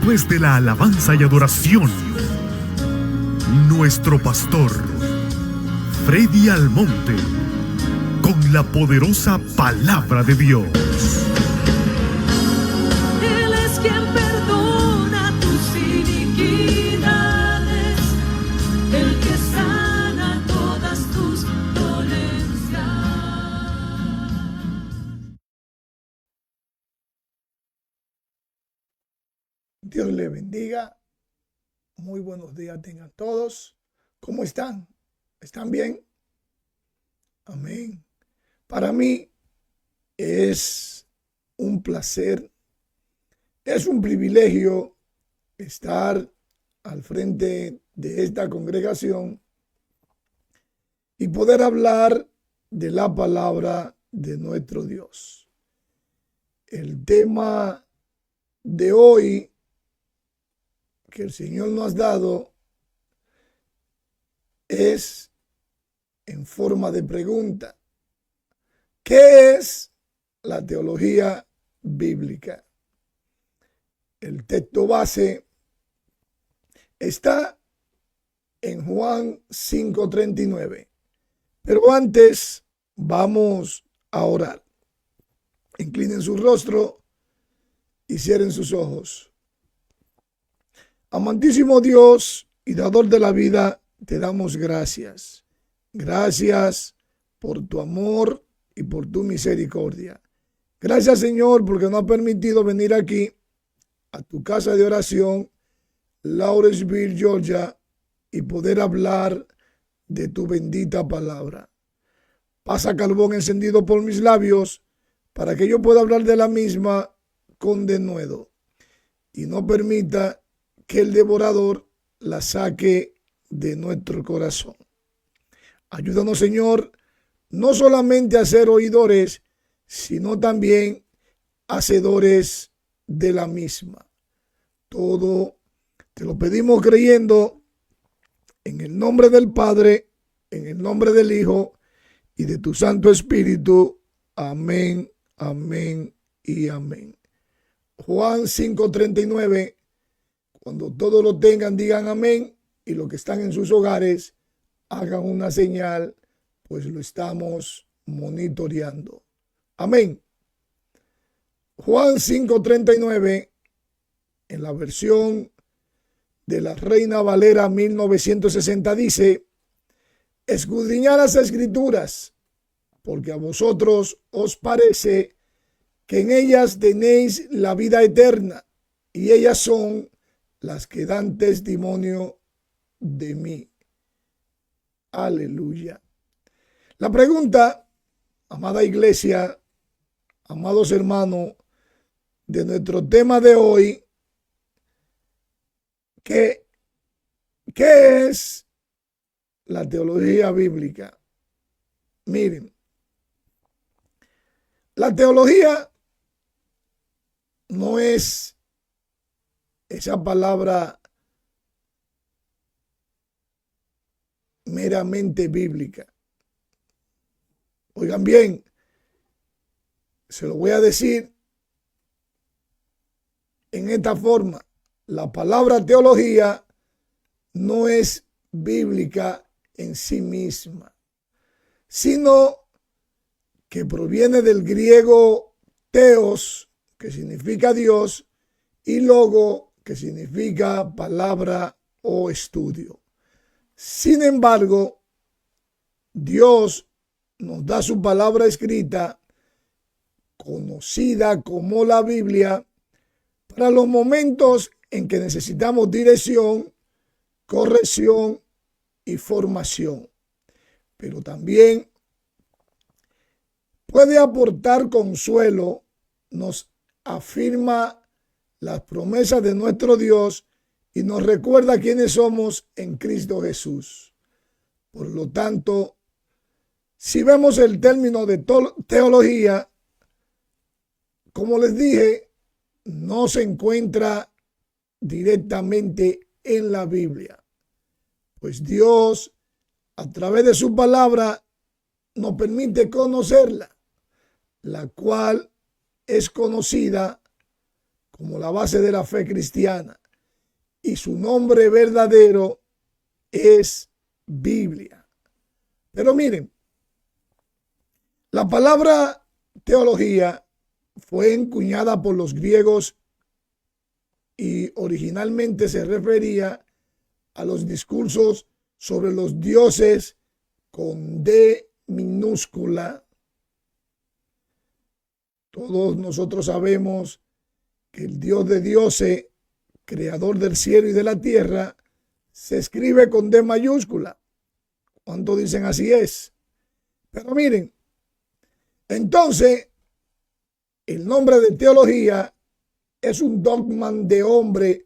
después de la alabanza y adoración, nuestro pastor, Freddy Almonte, con la poderosa palabra de Dios. Él es quien perdona tus iniquidades, el que sana todas tus dolencias. Dios les bendiga. Muy buenos días tengan todos. ¿Cómo están? ¿Están bien? Amén. Para mí es un placer, es un privilegio estar al frente de esta congregación y poder hablar de la palabra de nuestro Dios. El tema de hoy que el Señor nos ha dado es en forma de pregunta. ¿Qué es la teología bíblica? El texto base está en Juan 5:39. Pero antes vamos a orar. Inclinen su rostro y cierren sus ojos. Amantísimo Dios y dador de la vida, te damos gracias. Gracias por tu amor y por tu misericordia. Gracias, Señor, porque nos ha permitido venir aquí a tu casa de oración, Lawrenceville, Georgia, y poder hablar de tu bendita palabra. Pasa carbón encendido por mis labios para que yo pueda hablar de la misma con denuedo y no permita que el devorador la saque de nuestro corazón. Ayúdanos, Señor, no solamente a ser oidores, sino también hacedores de la misma. Todo te lo pedimos creyendo en el nombre del Padre, en el nombre del Hijo y de tu Santo Espíritu. Amén, amén y amén. Juan 5:39. Cuando todos lo tengan, digan amén, y los que están en sus hogares hagan una señal, pues lo estamos monitoreando. Amén. Juan 5:39, en la versión de la Reina Valera 1960 dice: escudriñad las Escrituras, porque a vosotros os parece que en ellas tenéis la vida eterna, y ellas son las que dan testimonio de mí. Aleluya. La pregunta, amada iglesia, amados hermanos, de nuestro tema de hoy, ¿qué es la teología bíblica? Miren, la teología no es esa palabra meramente bíblica. Oigan bien, se lo voy a decir en esta forma. La palabra teología no es bíblica en sí misma, sino que proviene del griego theos, que significa Dios, y logo, que significa palabra o estudio. Sin embargo, Dios nos da su palabra escrita, conocida como la Biblia, para los momentos en que necesitamos dirección, corrección y formación. Pero también puede aportar consuelo, nos afirma las promesas de nuestro Dios y nos recuerda quiénes somos en Cristo Jesús. Por lo tanto, si vemos el término de teología, como les dije, no se encuentra directamente en la Biblia, pues Dios, a través de su palabra, nos permite conocerla, la cual es conocida como la base de la fe cristiana, y su nombre verdadero es Biblia. Pero miren, la palabra teología fue encuñada por los griegos y originalmente se refería a los discursos sobre los dioses con D minúscula. Todos nosotros sabemos que el Dios de dioses, creador del cielo y de la tierra, se escribe con D mayúscula. ¿Cuántos dicen así es? Pero miren, entonces, el nombre de teología es un dogma de hombre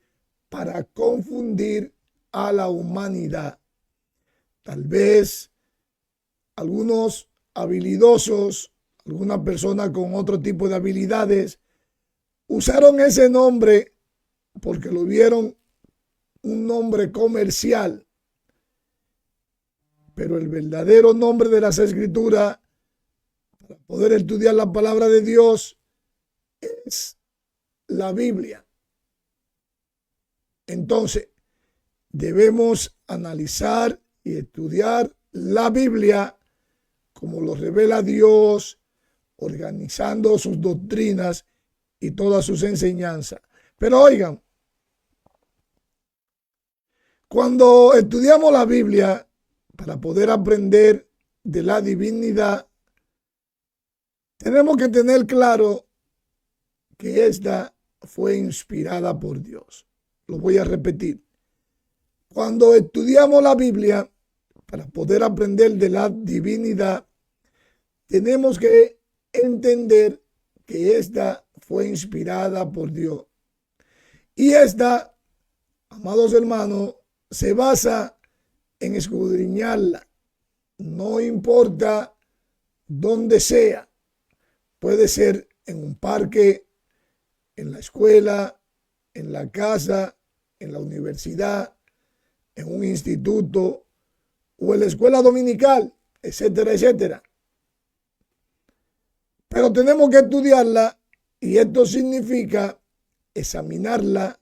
para confundir a la humanidad. Tal vez algunos habilidosos, algunas personas con otro tipo de habilidades, usaron ese nombre porque lo vieron un nombre comercial. Pero el verdadero nombre de las Escrituras, para poder estudiar la palabra de Dios, es la Biblia. Entonces, debemos analizar y estudiar la Biblia como lo revela Dios, organizando sus doctrinas y todas sus enseñanzas. Pero oigan, cuando estudiamos la Biblia para poder aprender de la divinidad, tenemos que tener claro que esta fue inspirada por Dios. Lo voy a repetir. Cuando estudiamos la Biblia para poder aprender de la divinidad, tenemos que entender que esta fue inspirada por Dios. Y esta, amados hermanos, se basa en escudriñarla. No importa dónde sea. Puede ser en un parque, en la escuela, en la casa, en la universidad, en un instituto o en la escuela dominical, etcétera, etcétera. Pero tenemos que estudiarla y esto significa examinarla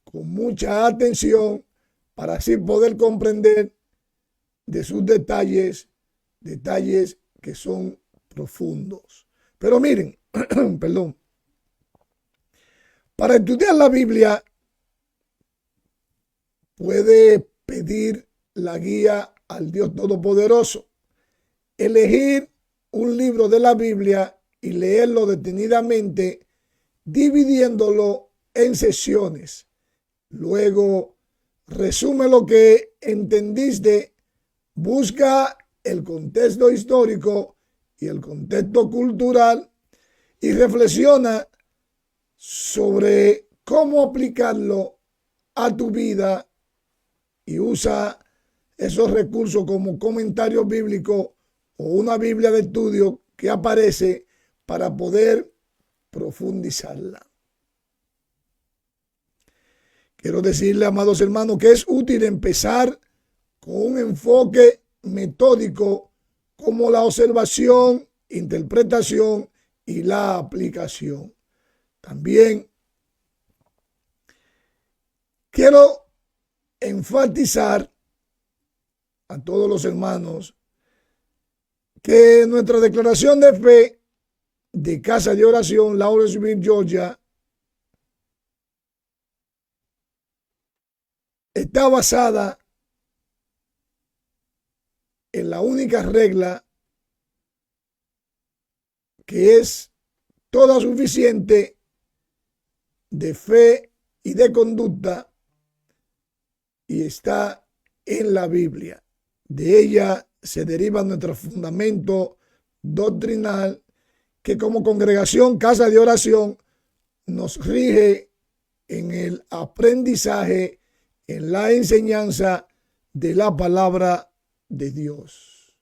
con mucha atención para así poder comprender de sus detalles que son profundos. Pero miren, perdón, para estudiar la Biblia puede pedir la guía al Dios Todopoderoso, elegir un libro de la Biblia y leerlo detenidamente, dividiéndolo en secciones. Luego, resume lo que entendiste, busca el contexto histórico y el contexto cultural y reflexiona sobre cómo aplicarlo a tu vida y usa esos recursos como comentarios bíblicos o una Biblia de estudio que aparece para poder profundizarla. Quiero decirle, amados hermanos, que es útil empezar con un enfoque metódico como la observación, interpretación y la aplicación. También quiero enfatizar a todos los hermanos que nuestra declaración de fe de Casa de Oración, Lawrenceville, Georgia, está basada en la única regla que es toda suficiente de fe y de conducta y está en la Biblia. De ella se deriva nuestro fundamento doctrinal que como congregación Casa de Oración nos rige en el aprendizaje, en la enseñanza de la palabra de Dios.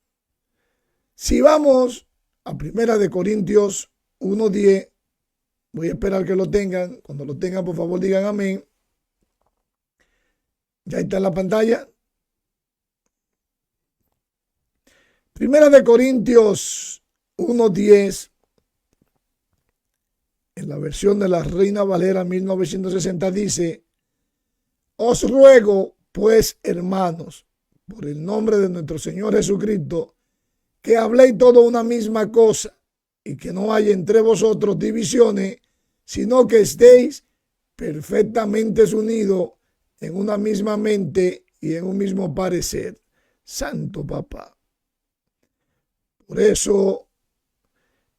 Si vamos a 1 Corintios 1:10, voy a esperar que lo tengan. Cuando lo tengan, por favor, digan amén. Ya está en la pantalla. 1 Corintios 1:10. en la versión de la Reina Valera 1960 dice: os ruego, pues, hermanos, por el nombre de nuestro Señor Jesucristo, que habléis todo una misma cosa y que no haya entre vosotros divisiones, sino que estéis perfectamente unidos en una misma mente y en un mismo parecer. Santo Papá. Por eso,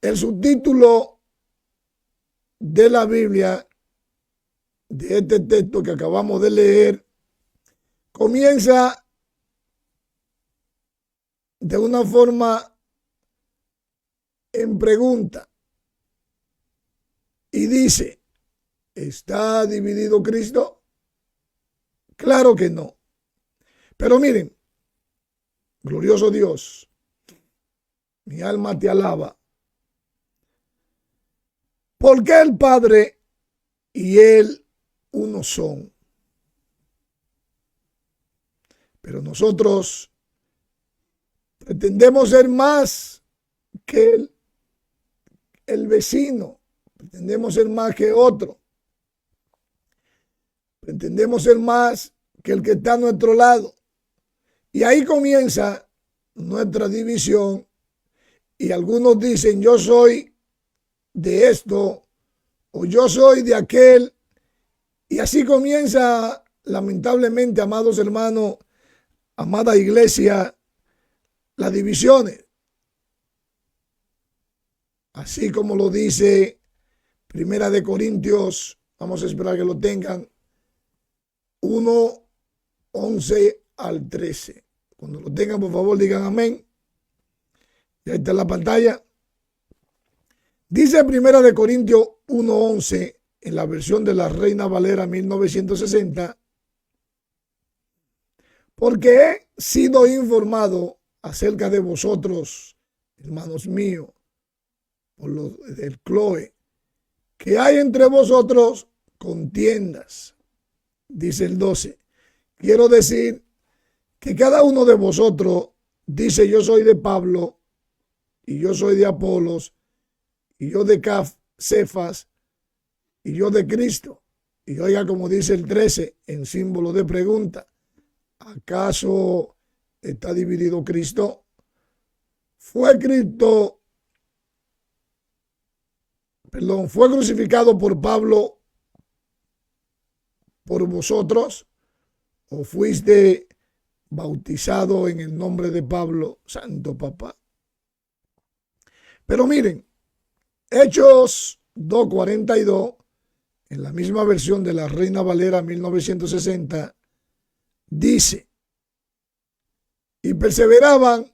el subtítulo de la Biblia, de este texto que acabamos de leer, comienza de una forma en pregunta y dice: ¿está dividido Cristo? Claro que no. Pero miren, glorioso Dios, mi alma te alaba, porque el Padre y Él uno son. Pero nosotros pretendemos ser más que el vecino, pretendemos ser más que otro, pretendemos ser más que el que está a nuestro lado. Y ahí comienza nuestra división, y algunos dicen: yo soy de esto o yo soy de aquel, y así comienza, lamentablemente, amados hermanos, amada iglesia, las divisiones. Así como lo dice Primera de Corintios, vamos a esperar que lo tengan, 1, 11 al 13. Cuando lo tengan, por favor, digan amén. Ya está en la pantalla. Dice Primera de Corintios 1:11 en la versión de la Reina Valera 1960: porque he sido informado acerca de vosotros, hermanos míos, por lo del Cloe, que hay entre vosotros contiendas. Dice el 12: quiero decir que cada uno de vosotros dice: yo soy de Pablo, y yo soy de Apolos, y yo de Cefas, y yo de Cristo. Y oiga como dice el 13 en símbolo de pregunta: ¿acaso está dividido Cristo? Fue crucificado por Pablo por vosotros, o fuiste bautizado en el nombre de Pablo? Santo Papá. Pero miren, Hechos 2:42, en la misma versión de la Reina Valera 1960, dice: y perseveraban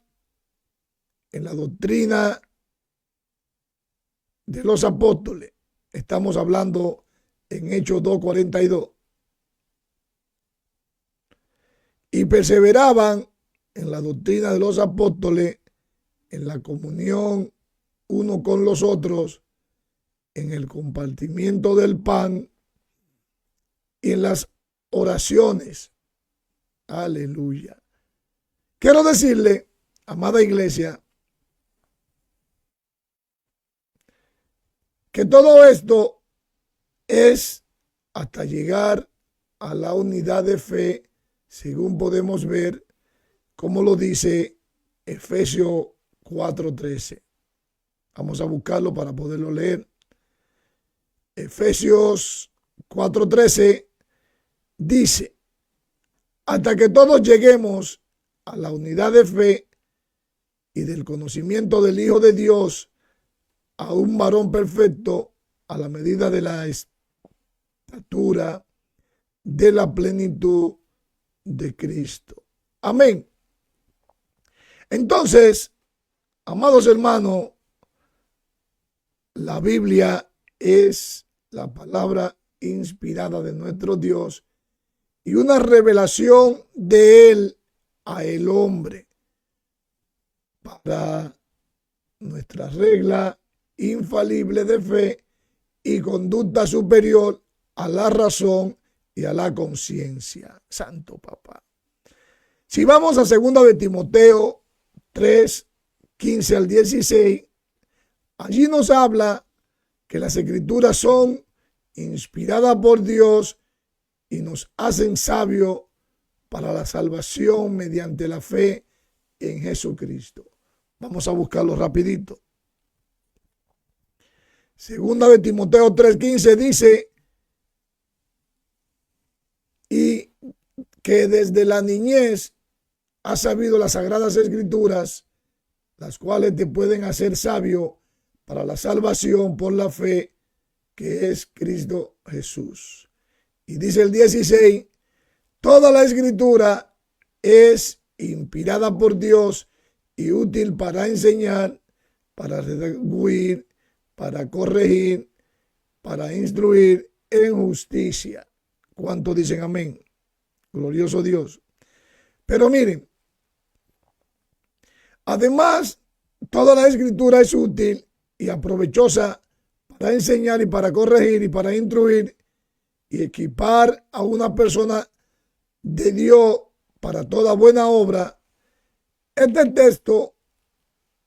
en la doctrina de los apóstoles. Estamos hablando en Hechos 2:42. Y perseveraban en la doctrina de los apóstoles, en la comunión uno con los otros, en el compartimiento del pan y en las oraciones. Aleluya. Quiero decirle, amada iglesia, que todo esto es hasta llegar a la unidad de fe, según podemos ver, como lo dice Efesios 4:13. Vamos a buscarlo para poderlo leer. Efesios 4:13 dice: hasta que todos lleguemos a la unidad de fe y del conocimiento del Hijo de Dios, a un varón perfecto, a la medida de la estatura de la plenitud de Cristo. Amén. Entonces, amados hermanos, la Biblia es la palabra inspirada de nuestro Dios y una revelación de Él a el hombre para nuestra regla infalible de fe y conducta superior a la razón y a la conciencia. Santo Papá. Si vamos a 2 de Timoteo 3:15 al 16, allí nos habla que las escrituras son inspiradas por Dios y nos hacen sabios para la salvación mediante la fe en Jesucristo. Vamos a buscarlo rapidito. Segunda de Timoteo 3:15 dice, y que desde la niñez has sabido las sagradas escrituras, las cuales te pueden hacer sabio para la salvación por la fe que es Cristo Jesús. Y dice el 16, toda la escritura es inspirada por Dios y útil para enseñar, para redarguir, para corregir, para instruir en justicia. ¿Cuántos dicen amén? Glorioso Dios. Pero miren, además, toda la escritura es útil y aprovechosa para enseñar y para corregir y para instruir y equipar a una persona de Dios para toda buena obra. Este texto,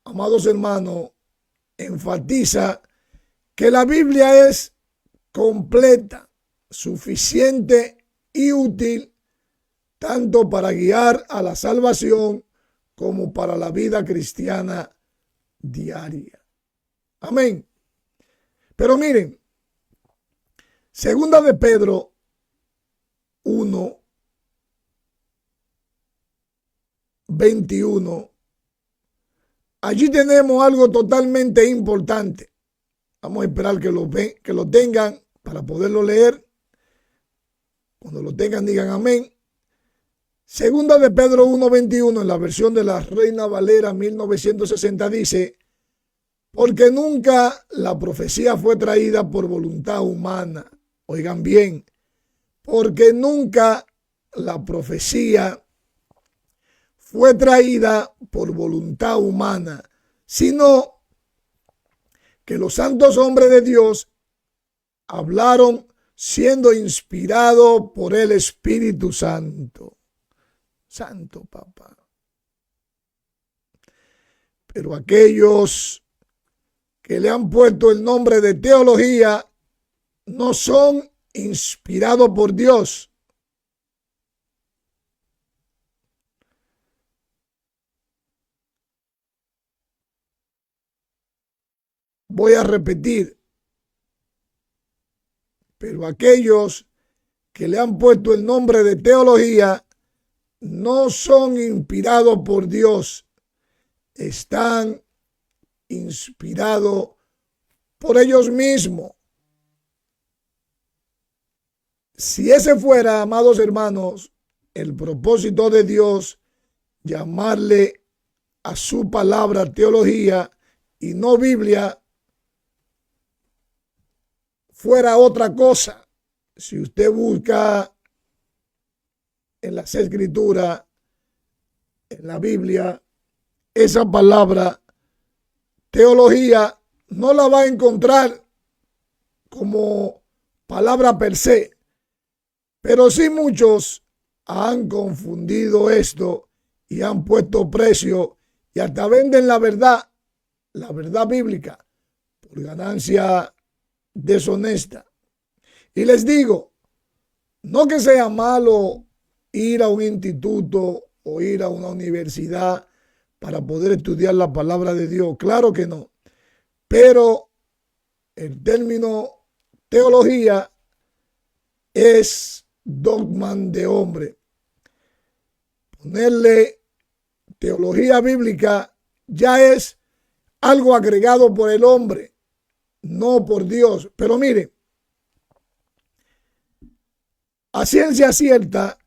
amados hermanos, enfatiza que la Biblia es completa, suficiente y útil tanto para guiar a la salvación como para la vida cristiana diaria. Amén. Pero miren, segunda de Pedro 1:21, allí tenemos algo totalmente importante. Vamos a esperar que lo tengan para poderlo leer. Cuando lo tengan, digan amén. Segunda de Pedro 1:21, en la versión de la Reina Valera 1960, dice, porque nunca la profecía fue traída por voluntad humana. Oigan bien, porque nunca la profecía fue traída por voluntad humana, sino que los santos hombres de Dios hablaron siendo inspirados por el Espíritu Santo. Santo Papá. Pero aquellos que le han puesto el nombre de teología no son inspirados por Dios. Voy a repetir. Pero aquellos que le han puesto el nombre de teología no son inspirados por Dios. Están inspirados por ellos mismos. Si ese fuera, amados hermanos, el propósito de Dios, llamarle a su palabra teología y no Biblia, fuera otra cosa. Si usted busca en las escrituras, en la Biblia, esa palabra teología no la va a encontrar como palabra per se, pero sí muchos han confundido esto y han puesto precio y hasta venden la verdad bíblica, por ganancia deshonesta. Y les digo, no que sea malo ir a un instituto o ir a una universidad para poder estudiar la palabra de Dios, claro que no, pero el término teología es dogma de hombre. Ponerle teología bíblica ya es algo agregado por el hombre, no por Dios. Pero mire, a ciencia cierta,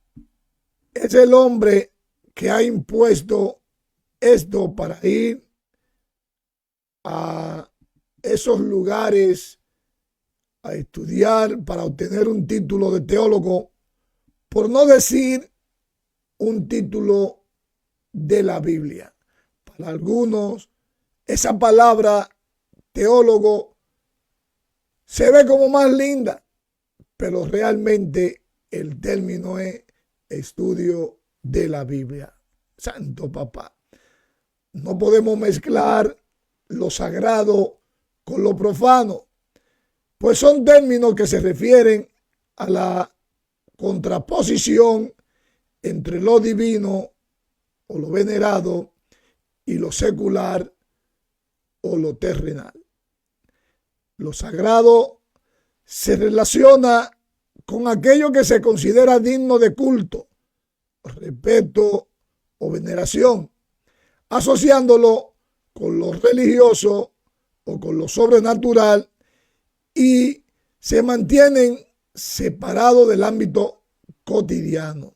es el hombre que ha impuesto esto para ir a esos lugares a estudiar para obtener un título de teólogo, por no decir un título de la Biblia. Para algunos, esa palabra teólogo se ve como más linda, pero realmente el término es estudio de la Biblia. Santo Papá. No podemos mezclar lo sagrado con lo profano. pues son términos que se refieren a la contraposición entre lo divino o lo venerado y lo secular o lo terrenal. Lo sagrado se relaciona con aquello que se considera digno de culto, respeto o veneración, asociándolo con lo religioso o con lo sobrenatural, y se mantienen separados del ámbito cotidiano.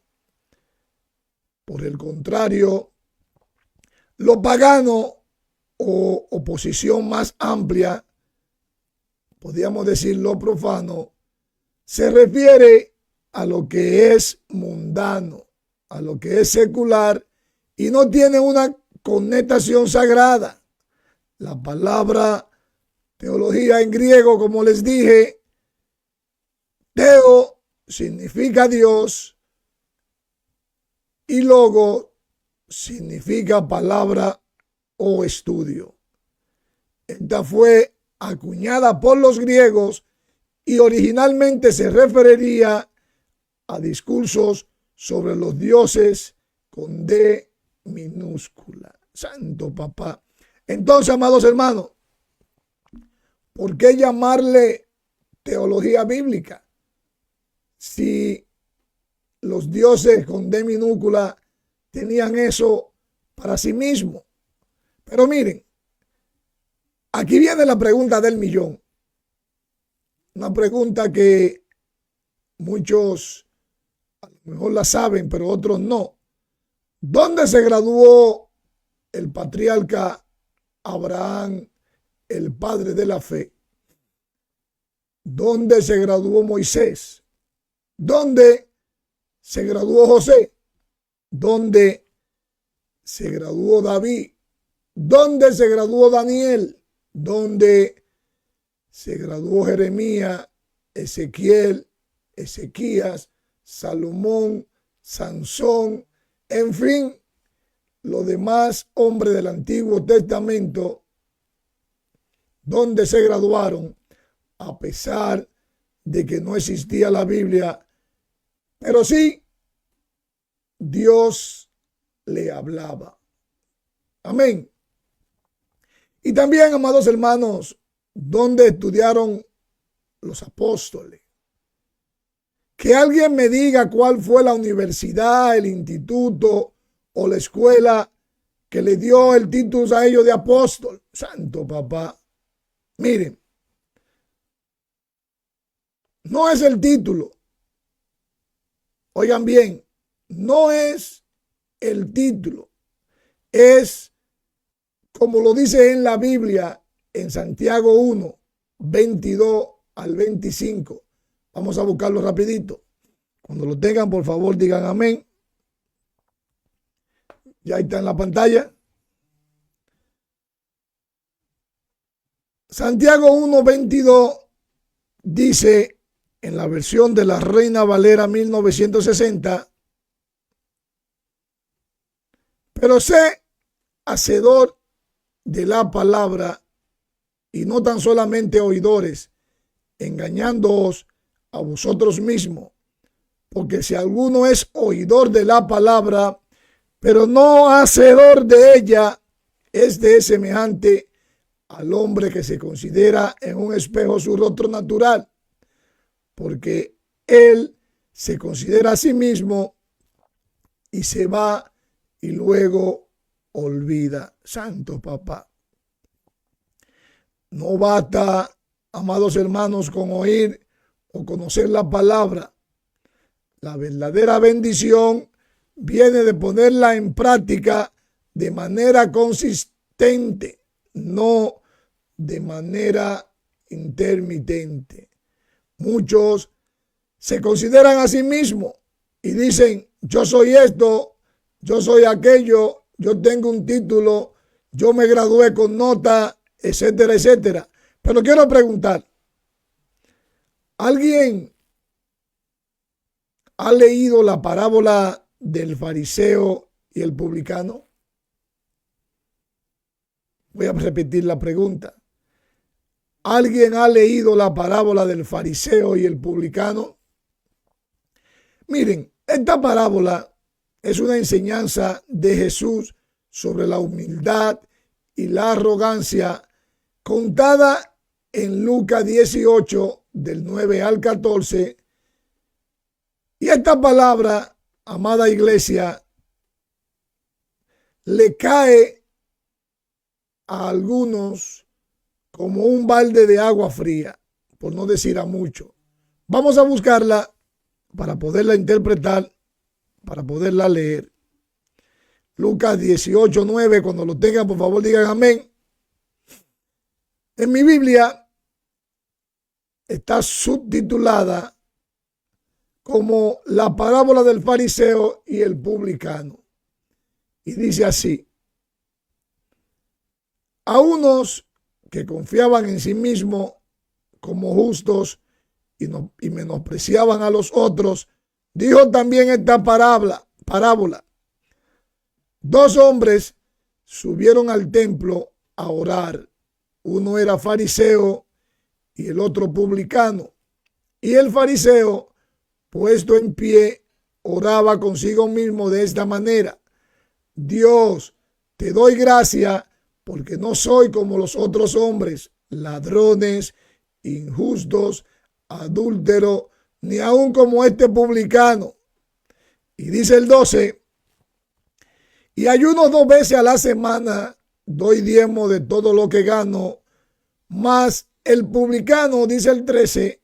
Por el contrario, lo pagano o oposición más amplia, podríamos decir lo profano, se refiere a lo que es mundano, a lo que es secular y no tiene una connotación sagrada. La palabra teología en griego, como les dije, teo significa Dios y logo significa palabra o estudio. Esta fue acuñada por los griegos y originalmente se referiría a discursos sobre los dioses con D minúscula. Santo papá. Entonces, amados hermanos, ¿por qué llamarle teología bíblica si los dioses con D minúscula tenían eso para sí mismos? Pero miren, aquí viene la pregunta del millón. Una pregunta que muchos a lo mejor la saben, pero otros no. ¿Dónde se graduó el patriarca Abraham, el padre de la fe? ¿Dónde se graduó Moisés? ¿Dónde se graduó José? ¿Dónde se graduó David? ¿Dónde se graduó Daniel? ¿Dónde se graduó Jeremías, Ezequiel, Ezequías, Salomón, Sansón, en fin, los demás hombres del Antiguo Testamento? ¿Dónde se graduaron? A pesar de que no existía la Biblia, pero sí Dios le hablaba. Amén. Y también, amados hermanos, ¿dónde estudiaron los apóstoles? Que alguien me diga cuál fue la universidad, el instituto o la escuela que le dio el título a ellos de apóstol. Santo papá. Miren, no es el título. Oigan bien, no es el título. Es como lo dice en la Biblia, en Santiago 1, 22 al 25. Vamos a buscarlo rapidito. Cuando lo tengan, por favor, digan amén. Ya está en la pantalla. Santiago 1, 22 dice, en la versión de la Reina Valera 1960, pero sé hacedor de la palabra y no tan solamente oidores, engañándoos a vosotros mismos, porque si alguno es oidor de la palabra, pero no hacedor de ella, este es semejante al hombre que se considera en un espejo su rostro natural, porque él se considera a sí mismo y se va y luego olvida. Santo papá. No basta, amados hermanos, con oír o conocer la palabra. La verdadera bendición viene de ponerla en práctica de manera consistente, no de manera intermitente. Muchos se consideran a sí mismos y dicen, yo soy esto, yo soy aquello, yo tengo un título, yo me gradué con nota, etcétera, etcétera. Pero quiero preguntar, ¿alguien ha leído la parábola del fariseo y el publicano? Voy a repetir la pregunta. ¿Alguien ha leído la parábola del fariseo y el publicano? Miren, esta parábola es una enseñanza de Jesús sobre la humildad y la arrogancia contada en Lucas 18 del 9 al 14. Y esta palabra, amada iglesia, le cae a algunos como un balde de agua fría, por no decir a mucho. Vamos a buscarla para poderla interpretar, para poderla leer. Lucas 18, 9, cuando lo tengan, por favor, digan amén. En mi Biblia está subtitulada como la parábola del fariseo y el publicano. Y dice así: a unos que confiaban en sí mismos como justos y menospreciaban a los otros, dijo también esta parábola. Dos hombres subieron al templo a orar. Uno era fariseo y el otro publicano. Y el fariseo, puesto en pie, oraba consigo mismo de esta manera: Dios, te doy gracia porque no soy como los otros hombres, ladrones, injustos, adúlteros, ni aun como este publicano. Y dice el 12, y ayuno 2 veces a la semana, doy diezmo de todo lo que gano. Mas el publicano, dice el 13,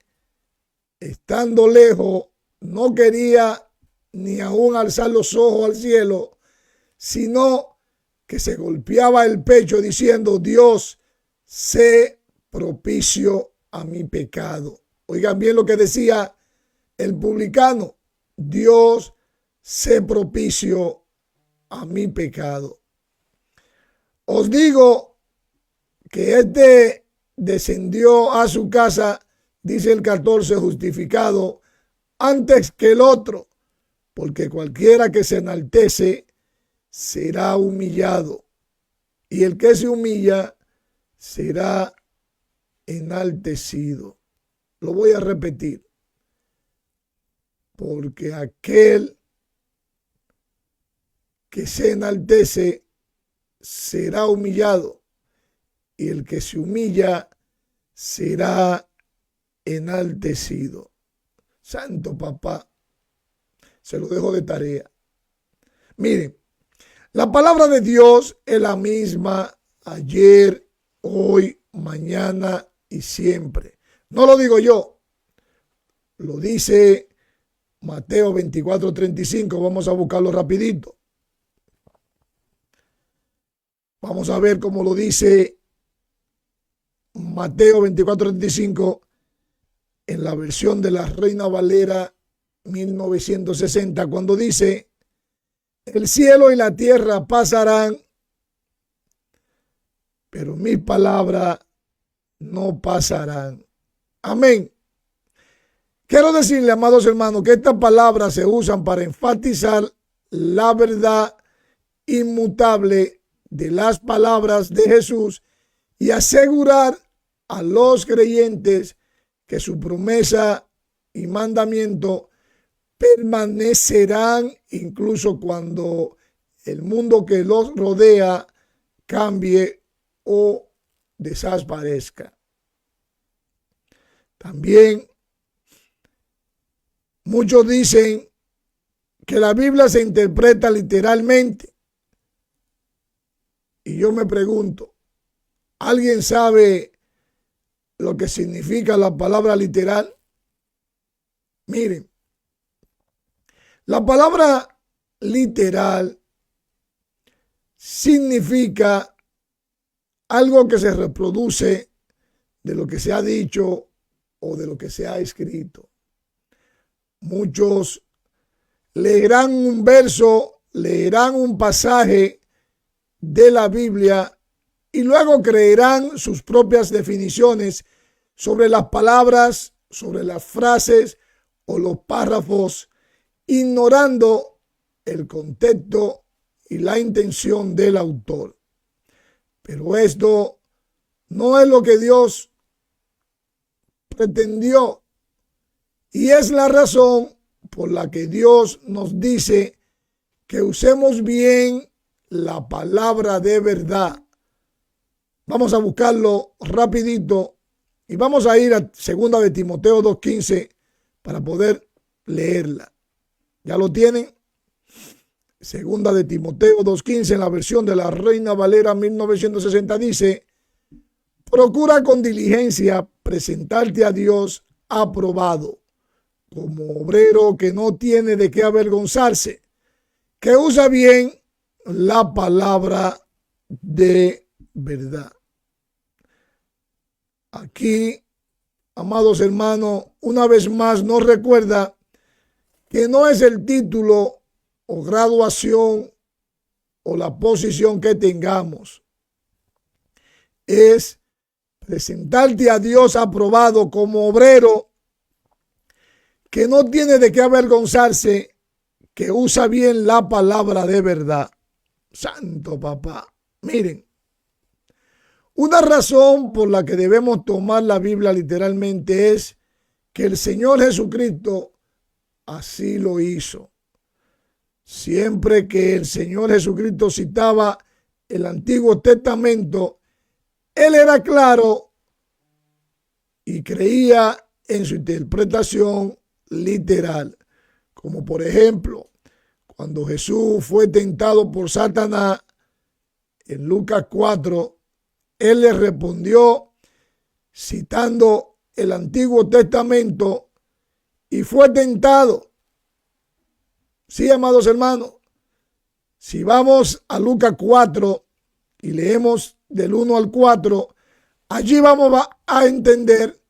estando lejos, no quería ni aun alzar los ojos al cielo, sino que se golpeaba el pecho diciendo: Dios, sé propicio a mi pecado. Oigan bien lo que decía el publicano: Dios, sé propicio a mi pecado. Os digo que este descendió a su casa, dice el 14, justificado antes que el otro, porque cualquiera que se enaltece será humillado, y el que se humilla será enaltecido. Lo voy a repetir. Porque aquel que se enaltece será humillado, y el que se humilla será enaltecido. Santo papá, se lo dejo de tarea. Miren, la palabra de Dios es la misma ayer, hoy, mañana y siempre. No lo digo yo, lo dice Mateo 24:35. Vamos a buscarlo rapidito. Vamos a ver cómo lo dice Mateo 24:35 en la versión de la Reina Valera 1960, cuando dice: el cielo y la tierra pasarán, pero mis palabras no pasarán. Amén. Quiero decirle, amados hermanos, que estas palabras se usan para enfatizar la verdad inmutable de las palabras de Jesús y asegurar a los creyentes que su promesa y mandamiento permanecerán incluso cuando el mundo que los rodea cambie o desaparezca. También muchos dicen que la Biblia se interpreta literalmente. Y yo me pregunto, ¿alguien sabe lo que significa la palabra literal? Miren, la palabra literal significa algo que se reproduce de lo que se ha dicho o de lo que se ha escrito. Muchos leerán un verso, leerán un pasaje de la Biblia y luego creerán sus propias definiciones sobre las palabras, sobre las frases o los párrafos, ignorando el contexto y la intención del autor. Pero esto no es lo que Dios pretendió. Y es la razón por la que Dios nos dice que usemos bien la palabra de verdad. Vamos a buscarlo rapidito y vamos a ir a 2 de Timoteo 2:15 para poder leerla. ¿Ya lo tienen? 2 de Timoteo 2:15 en la versión de la Reina Valera 1960 dice: procura con diligencia presentarte a Dios aprobado, como obrero que no tiene de qué avergonzarse, que usa bien la palabra de verdad. Aquí, amados hermanos, una vez más nos recuerda que no es el título o graduación o la posición que tengamos. Es presentarte a Dios aprobado como obrero que no tiene de qué avergonzarse, que usa bien la palabra de verdad. Santo papá. Miren, una razón por la que debemos tomar la Biblia literalmente es que el Señor Jesucristo así lo hizo. Siempre que el Señor Jesucristo citaba el Antiguo Testamento, Él era claro y creía en su interpretación literal. Como por ejemplo, cuando Jesús fue tentado por Satanás en Lucas 4, Él le respondió citando el Antiguo Testamento y fue tentado. Sí, amados hermanos, si vamos a Lucas 4 y leemos del 1 al 4, allí vamos a entender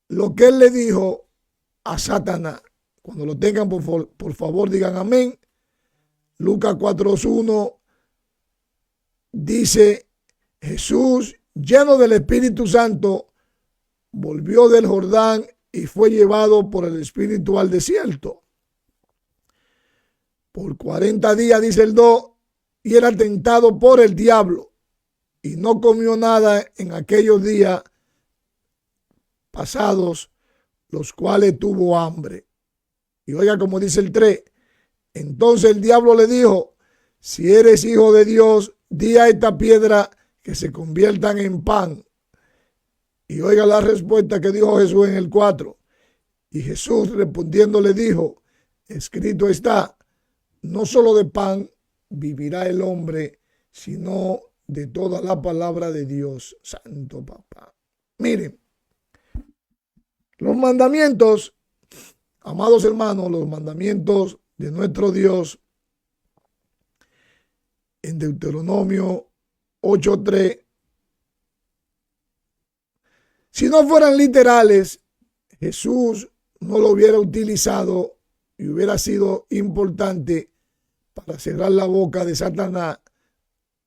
lo que Él le dijo a Satanás. Cuando lo tengan, por favor, digan amén. Lucas 4:1 dice: Jesús, lleno del Espíritu Santo, volvió del Jordán y fue llevado por el Espíritu al desierto. Por 40 días, dice el 2, y era tentado por el diablo, y no comió nada en aquellos días pasados, los cuales tuvo hambre. Y oiga como dice el 3, entonces el diablo le dijo: si eres hijo de Dios, di a esta piedra que se conviertan en pan. Y oiga la respuesta que dijo Jesús en el 4. Y Jesús respondiendo le dijo: escrito está, no solo de pan vivirá el hombre, sino de toda la palabra de Dios. Santo papá. Miren, los mandamientos, amados hermanos, los mandamientos de nuestro Dios en Deuteronomio 8:3, si no fueran literales, Jesús no lo hubiera utilizado y hubiera sido importante para cerrar la boca de Satanás,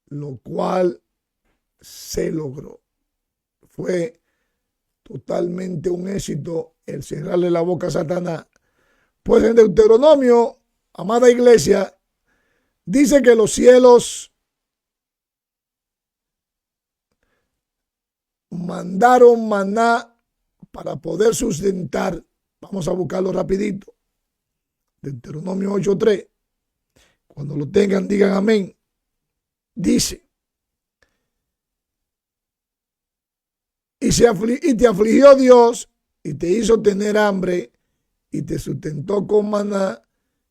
lo cual se logró. Fue totalmente un éxito el cerrarle la boca a Satanás. Pues en Deuteronomio, amada iglesia, dice que los cielos mandaron maná para poder sustentar. Vamos a buscarlo rapidito. Deuteronomio 8:3. Cuando lo tengan, digan amén. Dice: y te afligió Dios y te hizo tener hambre y te sustentó con maná,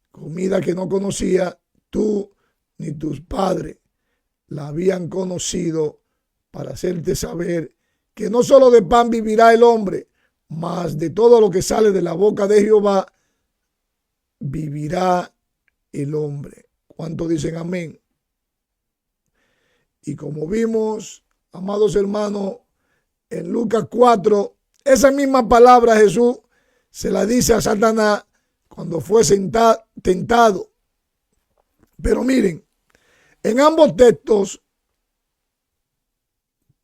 comida que no conocía tú ni tus padres la habían conocido, para hacerte saber que no solo de pan vivirá el hombre, mas de todo lo que sale de la boca de Jehová vivirá el hombre. ¿Cuántos dicen amén? Y como vimos, amados hermanos, en Lucas 4, esa misma palabra Jesús se la dice a Satanás cuando fue tentado. Pero miren, en ambos textos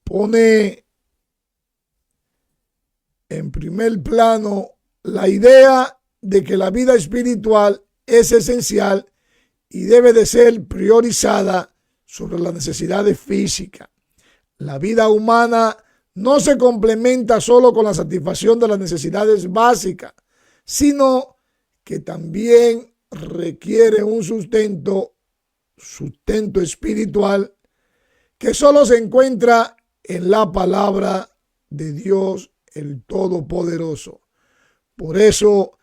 pone en primer plano la idea de que la vida espiritual es esencial y debe de ser priorizada sobre las necesidades físicas. La vida humana no se complementa solo con la satisfacción de las necesidades básicas, sino que también requiere un sustento espiritual que solo se encuentra en la palabra de Dios el Todopoderoso. Por eso,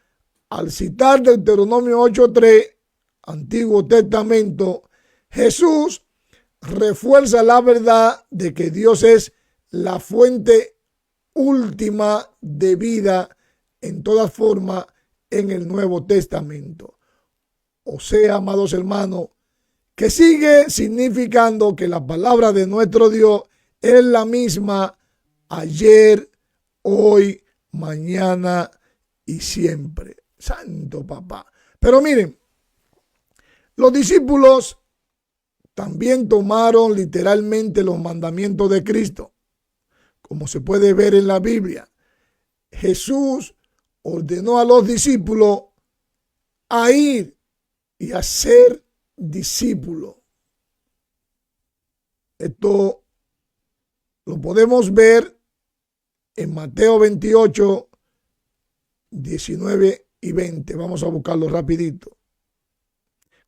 al citar Deuteronomio 8:3, Antiguo Testamento, Jesús refuerza la verdad de que Dios es la fuente última de vida en toda forma en el Nuevo Testamento. O sea, amados hermanos, que sigue significando que la palabra de nuestro Dios es la misma ayer, hoy, mañana y siempre. Santo papá. Pero miren, los discípulos también tomaron literalmente los mandamientos de Cristo, como se puede ver en la Biblia. Jesús ordenó a los discípulos a ir y a ser discípulos. Esto lo podemos ver en Mateo 28, 19 y 20. Vamos a buscarlo rapidito.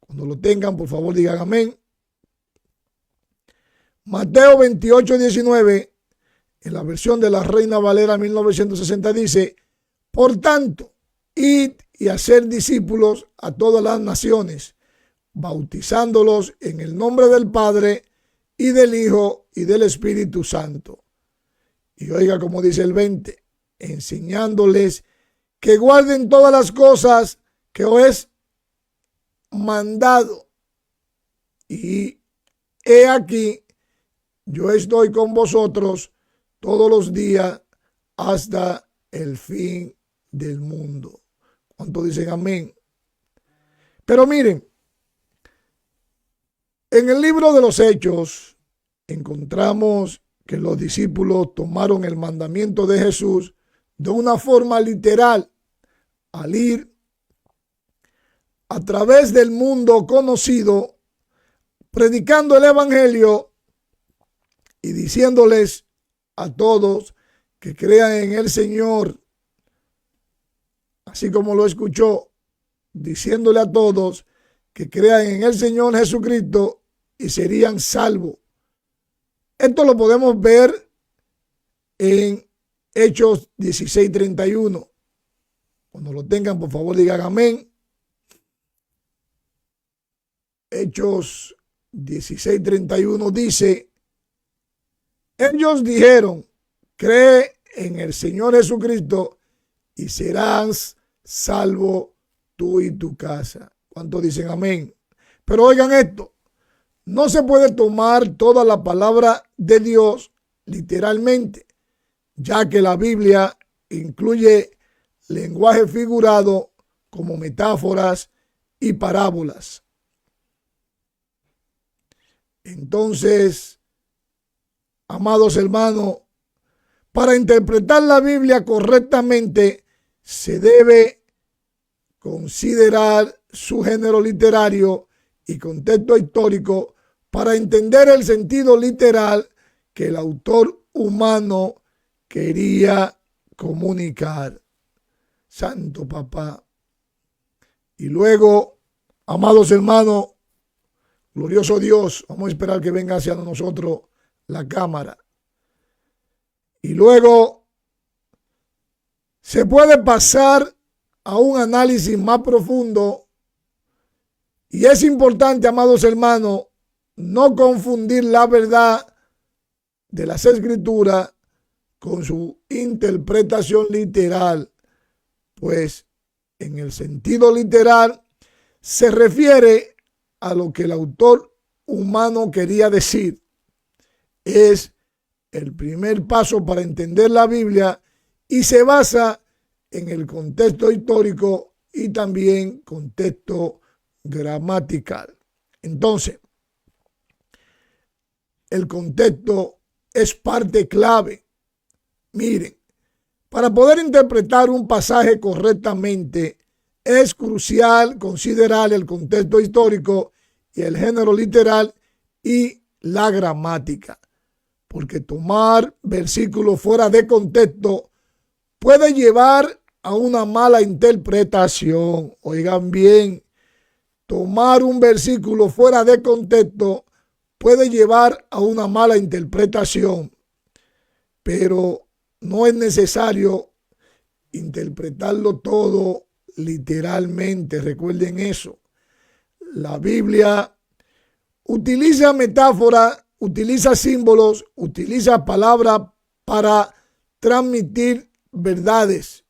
Cuando lo tengan, por favor, digan amén. Mateo 28, 19, en la versión de la Reina Valera 1960 dice: por tanto, id y hacer discípulos a todas las naciones, bautizándolos en el nombre del Padre y del Hijo y del Espíritu Santo. Y oiga como dice el 20, enseñándoles que guarden todas las cosas que os he mandado. Y he aquí, yo estoy con vosotros todos los días hasta el fin del mundo. ¿Cuántos dicen amén? Pero miren, en el libro de los Hechos encontramos que los discípulos tomaron el mandamiento de Jesús de una forma literal al ir a través del mundo conocido, predicando el evangelio y diciéndoles a todos que crean en el Señor, así como lo escuchó, diciéndole a todos que crean en el Señor Jesucristo y serían salvos. Esto lo podemos ver en Hechos 16:31. Cuando lo tengan, por favor, digan amén. Hechos 16:31 dice: ellos dijeron, cree en el Señor Jesucristo y serás salvo tú y tu casa. ¿Cuántos dicen amén? Pero oigan esto, no se puede tomar toda la palabra de Dios literalmente, ya que la Biblia incluye lenguaje figurado como metáforas y parábolas. Entonces, amados hermanos, para interpretar la Biblia correctamente se debe considerar su género literario y contexto histórico para entender el sentido literal que el autor humano quería comunicar. Santo papá. Y luego, amados hermanos, glorioso Dios, vamos a esperar que venga hacia nosotros la cámara. Y luego se puede pasar a un análisis más profundo. Y es importante, amados hermanos, no confundir la verdad de las Escrituras con su interpretación literal, pues en el sentido literal se refiere a lo que el autor humano quería decir. Es el primer paso para entender la Biblia y se basa en el contexto histórico y también contexto gramatical. Entonces, el contexto es parte clave. Miren, para poder interpretar un pasaje correctamente, es crucial considerar el contexto histórico y el género literal y la gramática. porque tomar versículos fuera de contexto puede llevar a una mala interpretación. Oigan bien, tomar un versículo fuera de contexto puede llevar a una mala interpretación, pero no es necesario interpretarlo todo literalmente. Recuerden eso. La Biblia utiliza metáforas, utiliza símbolos, utiliza palabras para transmitir verdades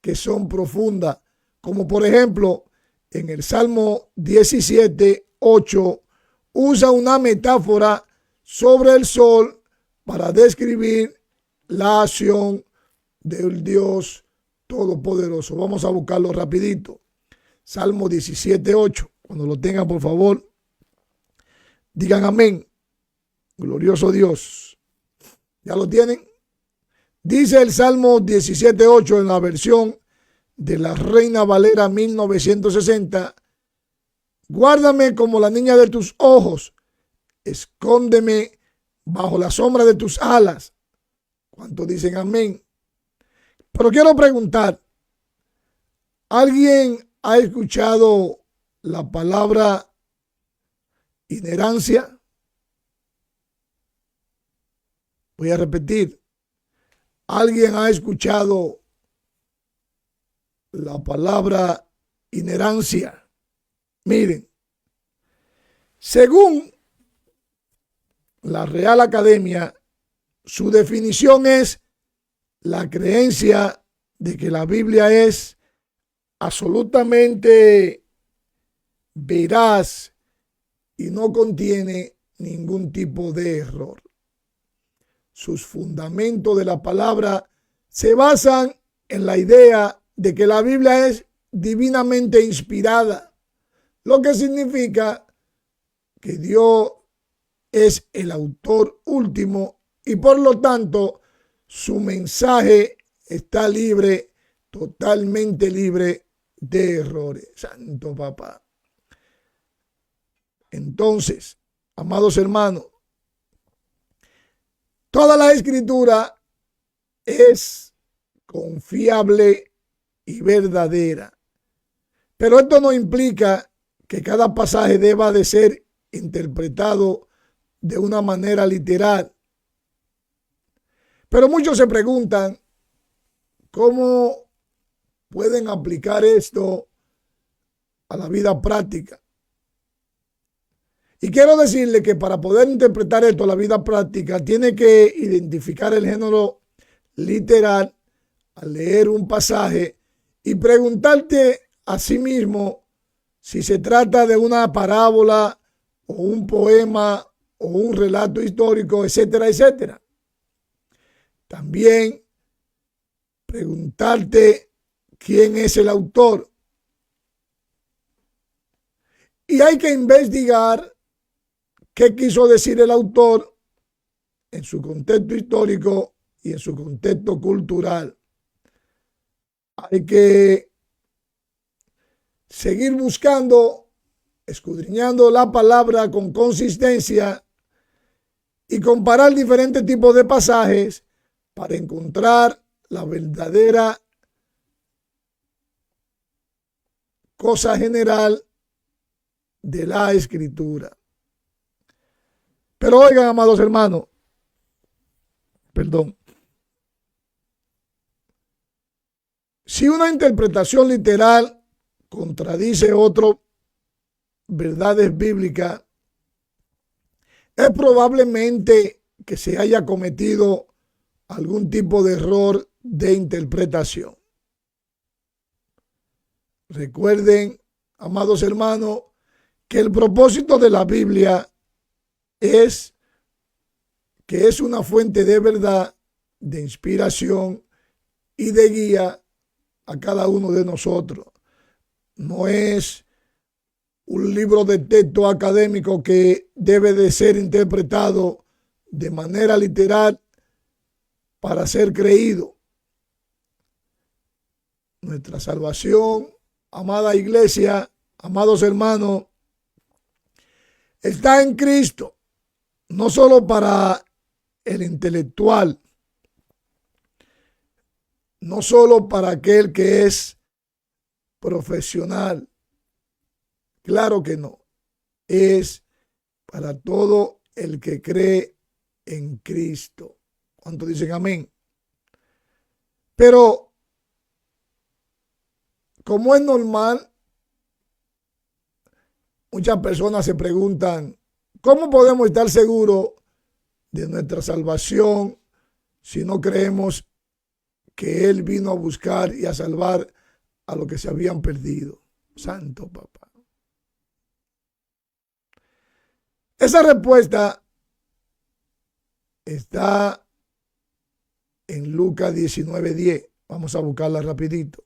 que son profundas, como por ejemplo en el Salmo 17, 8, usa una metáfora sobre el sol para describir la acción del Dios Todopoderoso. Vamos a buscarlo rapidito. Salmo 17, 8. Cuando lo tengan, por favor, digan amén. Glorioso Dios. ¿Ya lo tienen? Dice el Salmo 17, 8 en la versión de la Reina Valera 1960. Guárdame como la niña de tus ojos. Escóndeme bajo la sombra de tus alas. ¿Cuántos dicen amén? Pero quiero preguntar, ¿alguien ha escuchado la palabra inherancia? Voy a repetir. ¿Alguien ha escuchado la palabra inherancia? Miren, según la Real Academia, su definición es la creencia de que la Biblia es absolutamente veraz y no contiene ningún tipo de error. Sus fundamentos de la palabra se basan en la idea de que la Biblia es divinamente inspirada, lo que significa que Dios es el autor último y por lo tanto su mensaje está libre, totalmente libre de errores. Santo Papá. Entonces, amados hermanos, toda la escritura es confiable y verdadera. Pero esto no implica que cada pasaje deba de ser interpretado de una manera literal. Pero muchos se preguntan cómo pueden aplicar esto a la vida práctica. Y quiero decirle que para poder interpretar esto a la vida práctica, tiene que identificar el género literal al leer un pasaje y preguntarte a sí mismo si se trata de una parábola o un poema o un relato histórico, etcétera, etcétera. También preguntarte quién es el autor. Y hay que investigar qué quiso decir el autor en su contexto histórico y en su contexto cultural. Hay que seguir buscando, escudriñando la palabra con consistencia y comparar diferentes tipos de pasajes para encontrar la verdadera cosa general de la escritura. Pero oigan, amados hermanos, si una interpretación literal contradice otras verdades bíblicas, es probablemente que se haya cometido algún tipo de error de interpretación. Recuerden, amados hermanos, que el propósito de la Biblia es que es una fuente de verdad, de inspiración y de guía a cada uno de nosotros. No es un libro de texto académico que debe de ser interpretado de manera literal para ser creído. Nuestra salvación, amada iglesia, amados hermanos, está en Cristo. no solo para el intelectual, no solo para aquel que es profesional, claro que no, es para todo el que cree en Cristo. ¿Cuántos dicen amén? Pero, como es normal, muchas personas se preguntan, ¿cómo podemos estar seguros de nuestra salvación si no creemos que Él vino a buscar y a salvar a los que se habían perdido? Santo papá. Esa respuesta está en Lucas 19:10. Vamos a buscarla rapidito.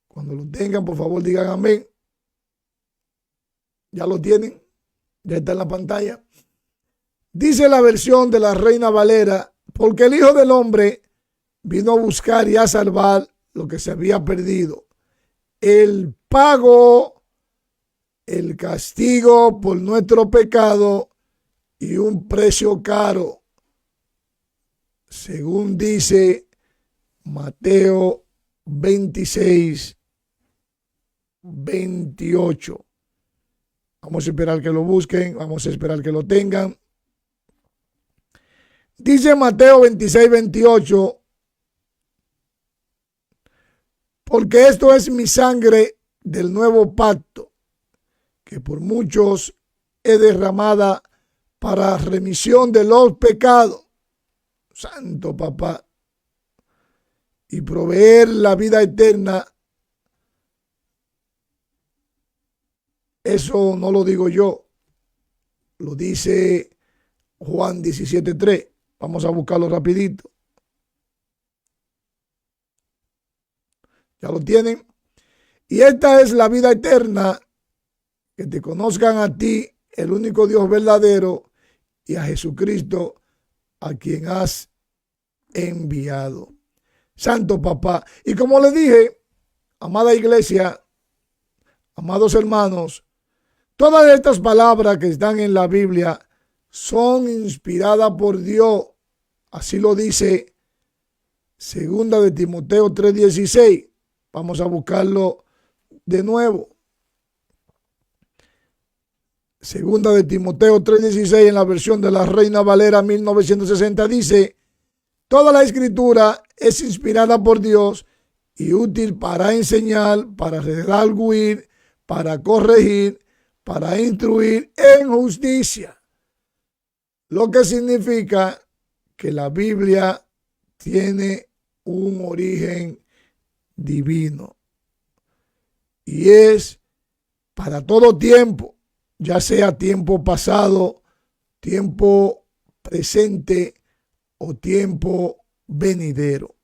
Cuando lo tengan, por favor, digan amén. ¿Ya lo tienen? Ya está en la pantalla. Dice la versión de la Reina Valera, porque el Hijo del Hombre vino a buscar y a salvar lo que se había perdido. El pago, el castigo por nuestro pecado y un precio caro, según dice Mateo 26:28. Vamos a esperar que lo busquen, vamos a esperar que lo tengan. Dice Mateo 26:28, porque esto es mi sangre del nuevo pacto, que por muchos es derramada para remisión de los pecados. Santo papá. Y proveer la vida eterna. Eso no lo digo yo, lo dice Juan 17:3. Vamos a buscarlo rapidito. ¿Ya lo tienen? Y esta es la vida eterna, que te conozcan a ti, el único Dios verdadero, y a Jesucristo, a quien has enviado. Santo papá. Y como le dije, amada iglesia, amados hermanos, todas estas palabras que están en la Biblia son inspiradas por Dios. Así lo dice 2 de Timoteo 3:16. Vamos a buscarlo de nuevo. 2 de Timoteo 3:16 en la versión de la Reina Valera 1960 dice: toda la escritura es inspirada por Dios y útil para enseñar, para redarguir, para corregir, para instruir en justicia. Lo que significa que la Biblia tiene un origen divino y es para todo tiempo, ya sea tiempo pasado, tiempo presente o tiempo venidero.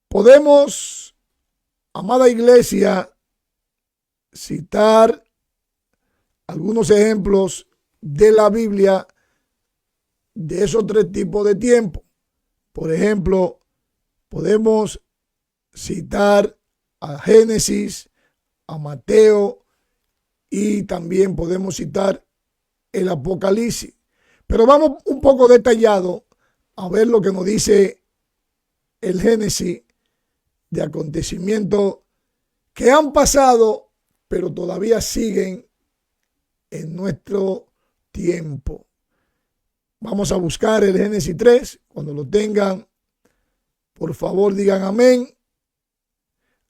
Podemos, amada iglesia, citar algunos ejemplos de la Biblia de esos tres tipos de tiempo. Por ejemplo, podemos citar a Génesis, a Mateo y también podemos citar el Apocalipsis. Pero vamos un poco detallado a ver lo que nos dice el Génesis de acontecimientos que han pasado, pero todavía siguen en nuestro tiempo. Vamos a buscar el Génesis 3. Cuando lo tengan, por favor digan amén.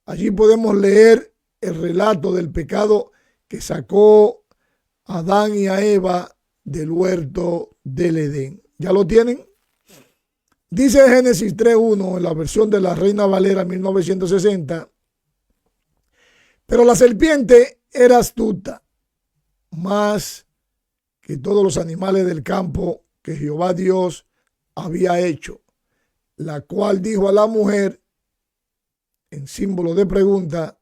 Allí podemos leer el relato del pecado que sacó a Adán y a Eva del huerto del Edén. ¿Ya lo tienen? Dice Génesis 3:1 en la versión de la Reina Valera 1960. Pero la serpiente era astuta, más que todos los animales del campo que Jehová Dios había hecho, la cual dijo a la mujer, en símbolo de pregunta: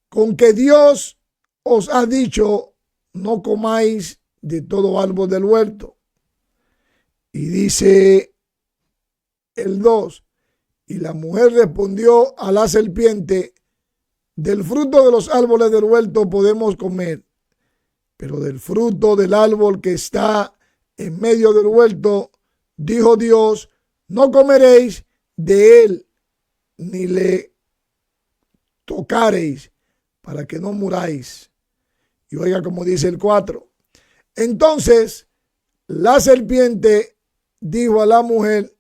con que Dios os ha dicho, no comáis de todo árbol del huerto. Y dice el 2, y la mujer respondió a la serpiente: del fruto de los árboles del huerto podemos comer, Pero del fruto del árbol que está en medio del huerto, dijo Dios, no comeréis de él, ni le tocaréis, para que no muráis. Y oiga como dice el 4. Entonces la serpiente dijo a la mujer,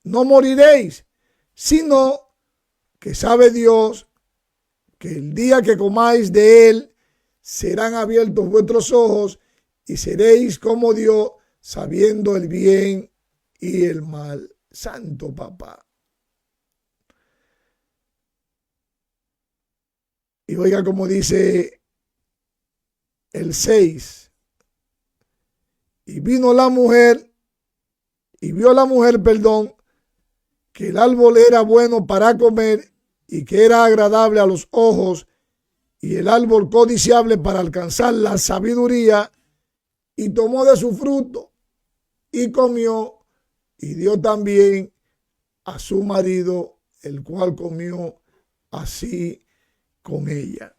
no moriréis, sino que sabe Dios que el día que comáis de él, serán abiertos vuestros ojos y seréis como Dios, sabiendo el bien y el mal. Santo papá. Y oiga como dice el 6. Y vino la mujer, y vio la mujer, que el árbol era bueno para comer y que era agradable a los ojos y el árbol codiciable para alcanzar la sabiduría, y tomó de su fruto y comió y dio también a su marido, el cual comió así con ella.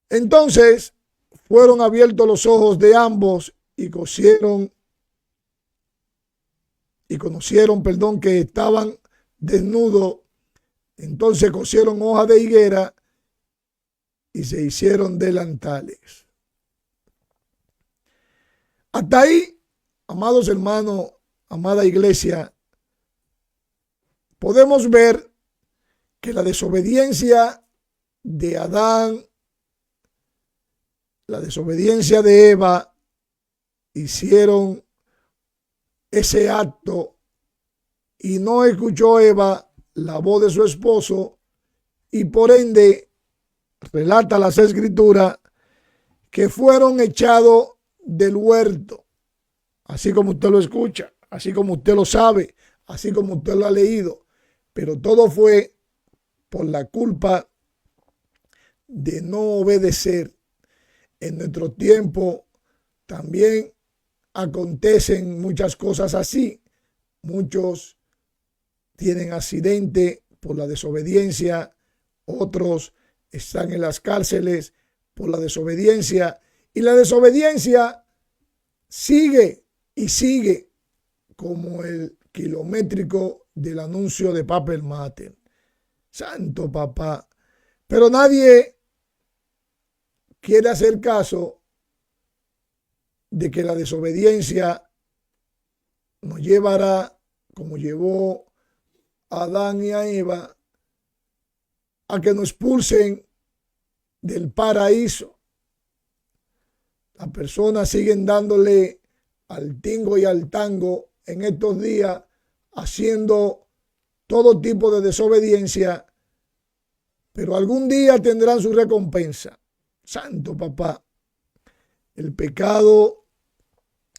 Entonces fueron abiertos los ojos de ambos y conocieron, que estaban desnudos. Entonces cosieron hojas de higuera y se hicieron delantales. Hasta ahí, amados hermanos, amada iglesia, podemos ver que la desobediencia de Adán, la desobediencia de Eva, hicieron ese acto y no escuchó Eva la voz de su esposo, y por ende relata las escrituras que fueron echados del huerto, así como usted lo escucha, así como usted lo sabe, así como usted lo ha leído, pero todo fue por la culpa de no obedecer. En nuestro tiempo también acontecen muchas cosas así. Muchos tienen accidente por la desobediencia, otros están en las cárceles por la desobediencia, y la desobediencia sigue y sigue como el kilométrico del anuncio de Papel Mater. Santo papá. Pero nadie quiere hacer caso de que la desobediencia nos llevará, como llevó a Adán y a Eva, a que nos expulsen del paraíso. Las personas siguen dándole al tingo y al tango en estos días, haciendo todo tipo de desobediencia, pero algún día tendrán su recompensa. Santo papá. El pecado,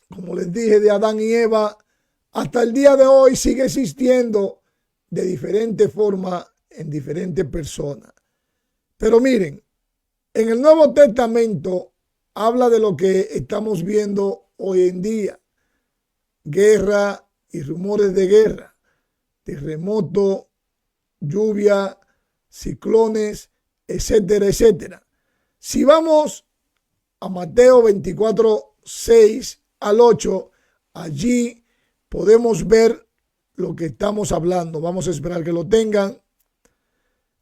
como les dije, de Adán y Eva, hasta el día de hoy sigue existiendo de diferente forma en diferentes personas. Pero miren, en el Nuevo Testamento habla de lo que estamos viendo hoy en día: guerra y rumores de guerra, terremoto, lluvia, ciclones, etcétera, etcétera. Si vamos a Mateo 24, 6 al 8, allí podemos ver lo que estamos hablando. Vamos a esperar que lo tengan.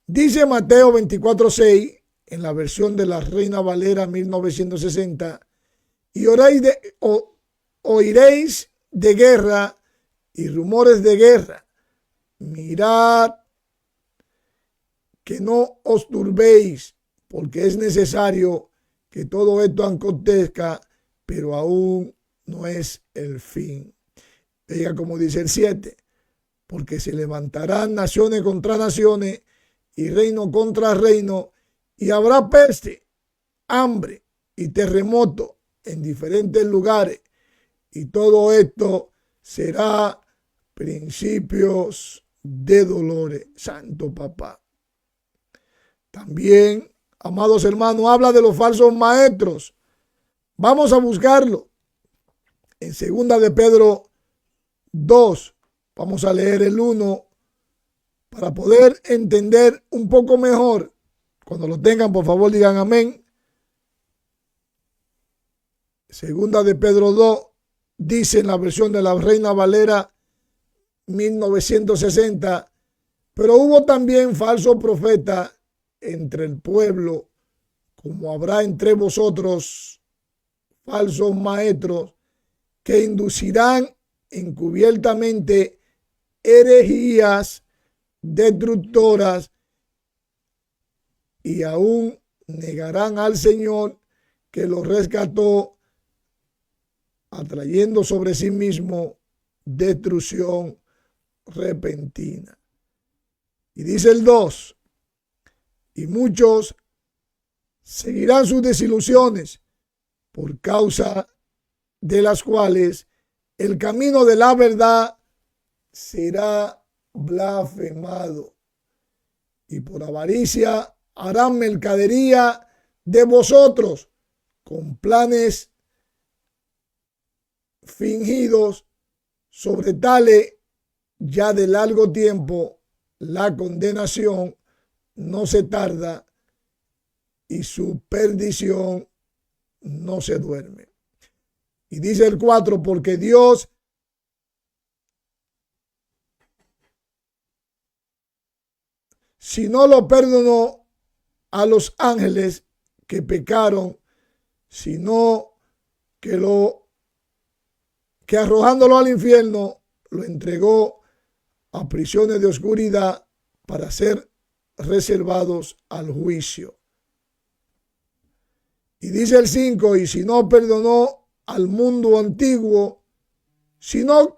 Dice Mateo 24, 6 en la versión de la Reina Valera 1960: y oiréis de guerra y rumores de guerra. Mirad que no os turbéis, porque es necesario que todo esto acontezca, pero aún no es el fin. Diga como dice el 7: porque se levantarán naciones contra naciones y reino contra reino, y habrá peste, hambre y terremoto en diferentes lugares, y todo esto será principios de dolores. Santo papá. También, amados hermanos, habla de los falsos maestros. Vamos a buscarlo en 2 de Pedro 2. Vamos a leer el 1 para poder entender un poco mejor. Cuando lo tengan, por favor, digan amén. Segunda de Pedro 2 dice en la versión de la Reina Valera 1960, pero hubo también falsos profetas entre el pueblo, como habrá entre vosotros falsos maestros que inducirán encubiertamente herejías destructoras y aún negarán al Señor que los rescató, atrayendo sobre sí mismo destrucción repentina. Y dice el 2, y muchos seguirán sus desilusiones, por causa de las cuales el camino de la verdad será blasfemado, y por avaricia harán mercadería de vosotros con planes fingidos. Sobre tales ya de largo tiempo la condenación no se tarda y su perdición no se duerme. Y dice el 4, porque Dios si no lo perdonó a los ángeles que pecaron, sino que arrojándolo al infierno lo entregó a prisiones de oscuridad para ser reservados al juicio. Y dice el 5, y si no perdonó al mundo antiguo, sino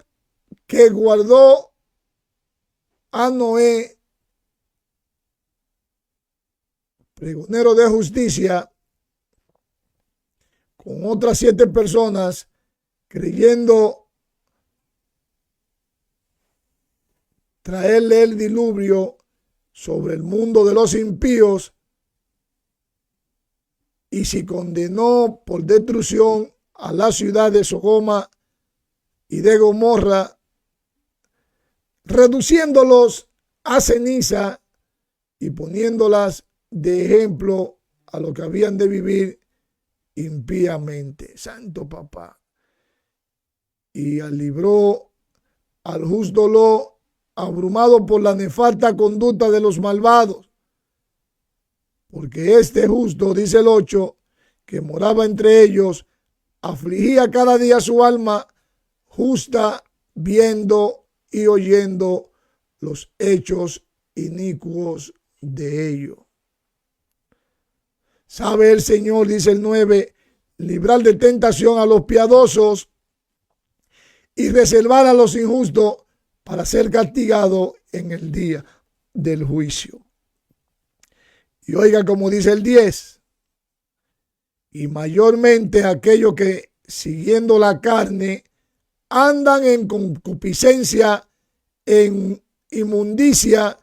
que guardó a Noé, pregonero de justicia, con otras 7 personas, creyendo traerle el diluvio sobre el mundo de los impíos, y si condenó por destrucción a la ciudad de Sodoma y de Gomorra, reduciéndolos a ceniza y poniéndolas de ejemplo a lo que habían de vivir impíamente. Santo papá. Y libró al justo Lot, abrumado por la nefasta conducta de los malvados, porque este justo, dice el 8, que moraba entre ellos, afligía cada día su alma justa, viendo y oyendo los hechos inicuos de ellos. Sabe el Señor, dice el 9, librar de tentación a los piadosos y reservar a los injustos para ser castigados en el día del juicio. Y oiga como dice el 10, y mayormente aquellos que siguiendo la carne andan en concupiscencia, en inmundicia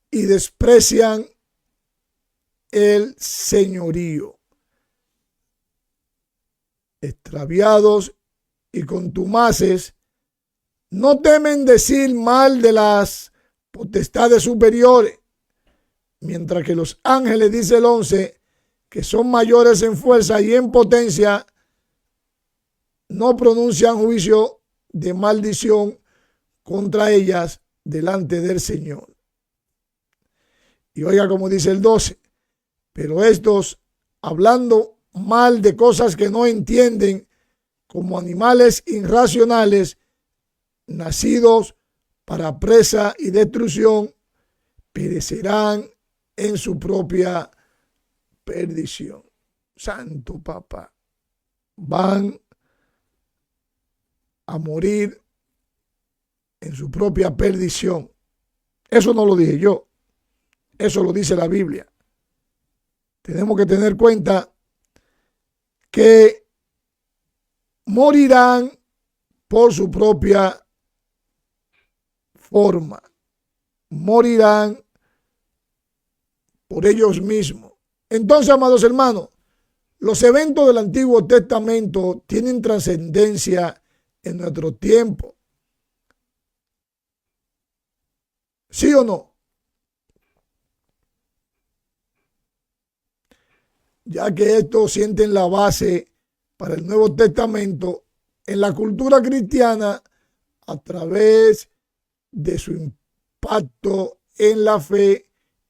y desprecian el señorío, extraviados y contumaces, no temen decir mal de las potestades superiores, mientras que los ángeles, dice el 11, que son mayores en fuerza y en potencia, no pronuncian juicio de maldición contra ellas delante del Señor. Y oiga como dice el 12, pero estos, hablando mal de cosas que no entienden, como animales irracionales, nacidos para presa y destrucción, perecerán en su propia perdición. Santo papá, van a morir en su propia perdición. Eso no lo dije yo, eso lo dice la Biblia. Tenemos que tener cuenta que morirán por su propia forma, morirán por ellos mismos. Entonces, amados hermanos, los eventos del Antiguo Testamento tienen trascendencia en nuestro tiempo. ¿Sí o no? Ya que estos sienten la base para el Nuevo Testamento en la cultura cristiana a través de su impacto en la fe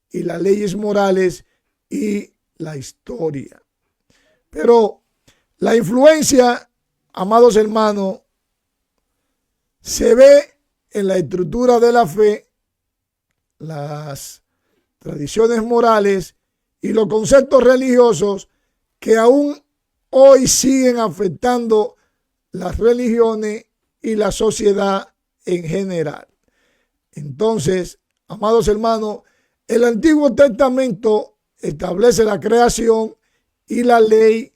y las leyes morales y la historia. Pero la influencia, amados hermanos, se ve en la estructura de la fe, las tradiciones morales y los conceptos religiosos que aún hoy siguen afectando las religiones y la sociedad en general. Entonces, amados hermanos, el Antiguo Testamento establece la creación y la ley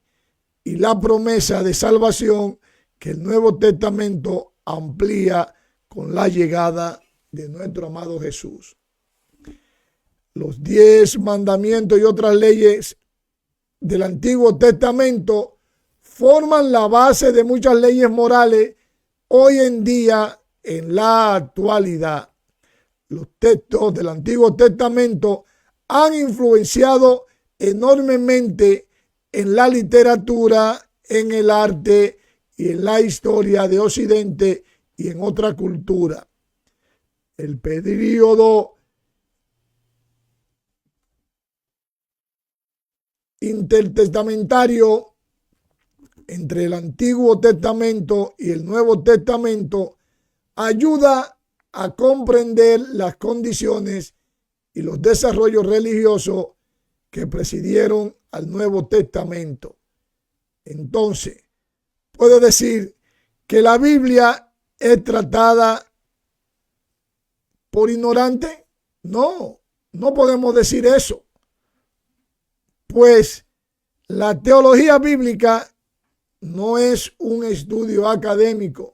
y la promesa de salvación que el Nuevo Testamento amplía con la llegada de nuestro amado Jesús. Los 10 mandamientos y otras leyes del Antiguo Testamento forman la base de muchas leyes morales hoy en día en la actualidad. Los textos del Antiguo Testamento han influenciado enormemente en la literatura, en el arte y en la historia de Occidente y en otra cultura. El período intertestamentario entre el Antiguo Testamento y el Nuevo Testamento ayuda a comprender las condiciones y los desarrollos religiosos que presidieron al Nuevo Testamento. Entonces, ¿puedo decir que la Biblia es tratada por ignorante? No, no podemos decir eso. Pues la teología bíblica no es un estudio académico.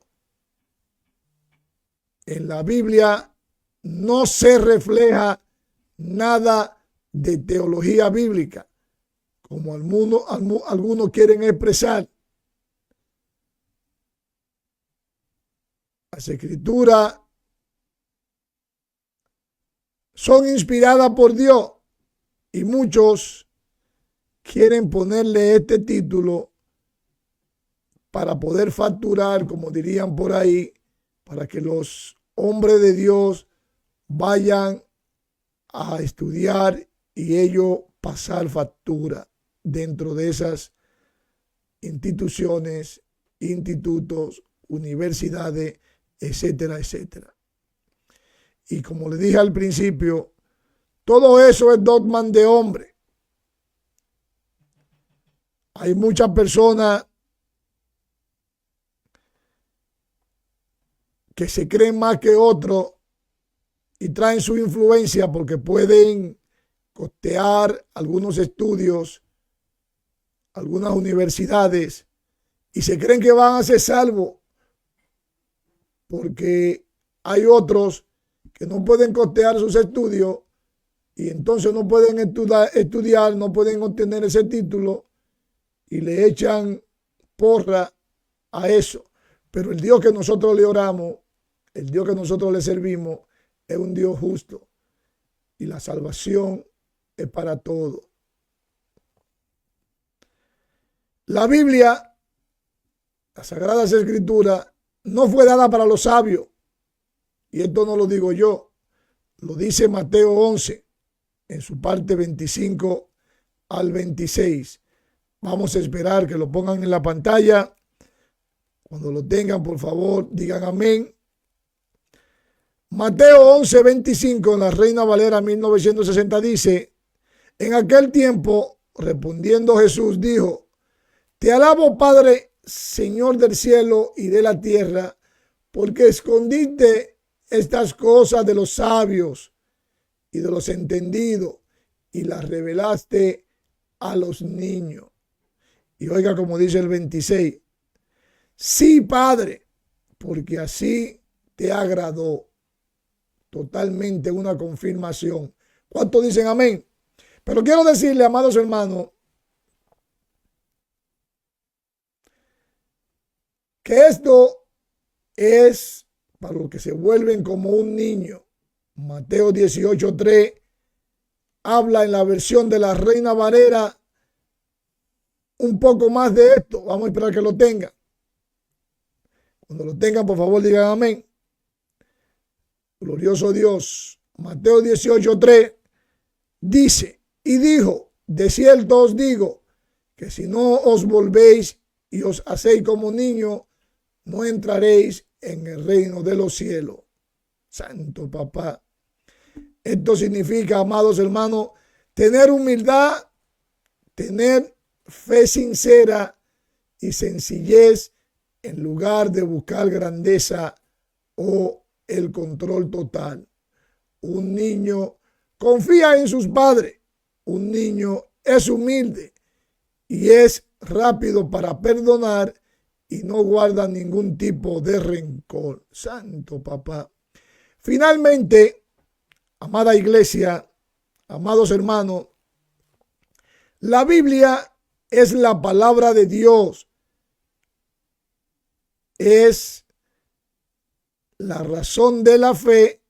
En la Biblia no se refleja nada de teología bíblica, como algunos quieren expresar. Las escrituras son inspiradas por Dios y muchos quieren ponerle este título para poder facturar, como dirían por ahí, para que los hombres de Dios vayan a estudiar y ellos pasar factura dentro de esas instituciones, institutos, universidades, etcétera, etcétera. Y como le dije al principio, todo eso es dogma de hombre. Hay muchas personas que se creen más que otros y traen su influencia porque pueden costear algunos estudios, algunas universidades, y se creen que van a ser salvos porque hay otros que no pueden costear sus estudios y entonces no pueden estudiar, no pueden obtener ese título y le echan porra a eso. Pero el Dios que nosotros le oramos, el Dios que nosotros le servimos, es un Dios justo y la salvación es para todos. La Biblia, las Sagradas Escrituras, no fue dada para los sabios. Y esto no lo digo yo, lo dice Mateo 11, en su parte 25 al 26. Vamos a esperar que lo pongan en la pantalla. Cuando lo tengan, por favor, digan amén. Mateo 11, 25, en la Reina Valera 1960 dice: en aquel tiempo, respondiendo Jesús, dijo: te alabo, Padre, Señor del cielo y de la tierra, porque escondiste estas cosas de los sabios y de los entendidos y las revelaste a los niños. Y oiga como dice el 26, sí, Padre, porque así te agradó. Totalmente una confirmación. ¿Cuántos dicen amén? Pero quiero decirle, amados hermanos, que esto es para los que se vuelven como un niño. Mateo 18:3 habla en la versión de la Reina Valera un poco más de esto. Vamos a esperar que lo tengan. Cuando lo tengan, por favor, digan amén. Glorioso Dios. Mateo 18:3 dice, y dijo, de cierto os digo, que si no os volvéis y os hacéis como niños, no entraréis en el reino de los cielos. Santo papá. Esto significa, amados hermanos, tener humildad, tener fe sincera y sencillez en lugar de buscar grandeza o el control total. Un niño confía en sus padres. Un niño es humilde y es rápido para perdonar y no guarda ningún tipo de rencor. Santo papá. Finalmente, amada iglesia, amados hermanos, la Biblia es la palabra de Dios. Es la razón de la fe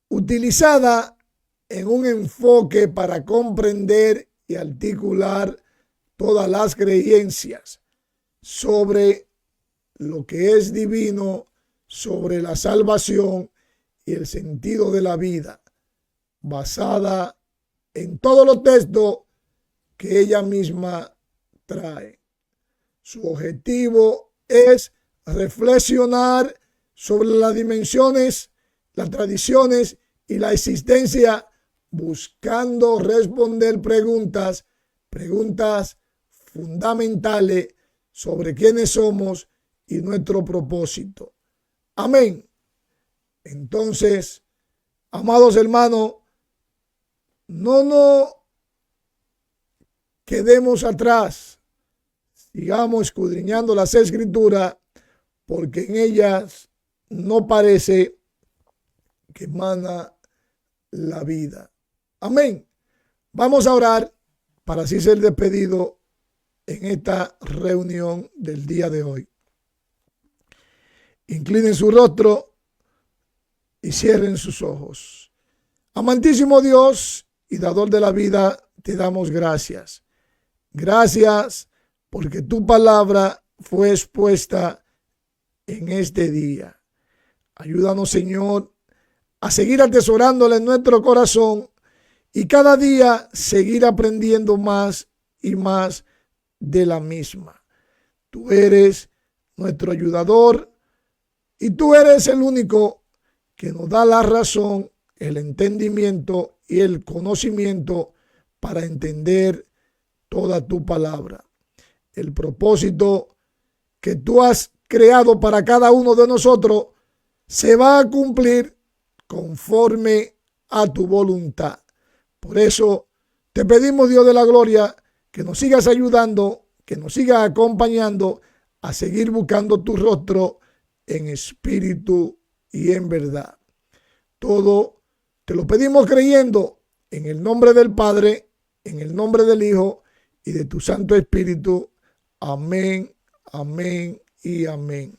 utilizada en un enfoque para comprender y articular todas las creencias sobre lo que es divino, sobre la salvación y el sentido de la vida, basada en todos los textos que ella misma trae. Su objetivo es reflexionar sobre las dimensiones, las tradiciones y la existencia, buscando responder preguntas fundamentales sobre quiénes somos y nuestro propósito. Amén. Entonces, amados hermanos, no nos quedemos atrás. Sigamos escudriñando las Escrituras, porque en ellas no parece que emana la vida. Amén. Vamos a orar para así ser despedido en esta reunión del día de hoy. Inclinen su rostro y cierren sus ojos. Amantísimo Dios y dador de la vida, te damos gracias. Gracias porque tu palabra fue expuesta en este día. Ayúdanos, Señor, a seguir atesorándola en nuestro corazón y cada día seguir aprendiendo más y más de la misma. Tú eres nuestro ayudador y tú eres el único que nos da la razón, el entendimiento y el conocimiento para entender toda tu palabra. El propósito que tú has creado para cada uno de nosotros se va a cumplir conforme a tu voluntad. Por eso te pedimos, Dios de la gloria, que nos sigas ayudando, que nos sigas acompañando a seguir buscando tu rostro en espíritu y en verdad. Todo te lo pedimos creyendo en el nombre del Padre, en el nombre del Hijo y de tu Santo Espíritu. Amén, amén y amén.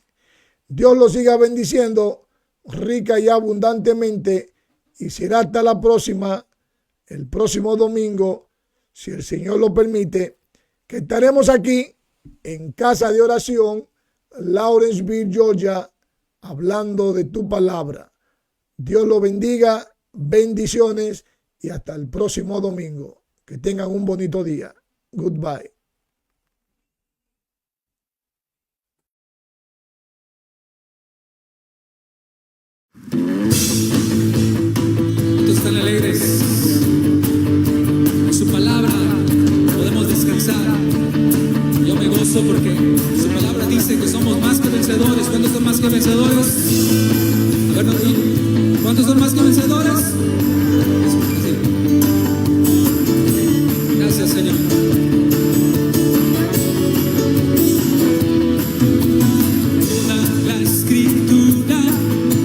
Dios los siga bendiciendo rica y abundantemente y será hasta la próxima, el próximo domingo, si el Señor lo permite, que estaremos aquí en Casa de Oración, Lawrenceville, Georgia, hablando de tu palabra. Dios lo bendiga, bendiciones y hasta el próximo domingo. Que tengan un bonito día. Goodbye. ¿Cuántos están alegres? En su palabra podemos descansar. Yo me gozo porque su palabra dice que somos más que vencedores. ¿Cuántos son más que vencedores? A ver, ¿cuántos son más que vencedores? Gracias, Señor. Toda la escritura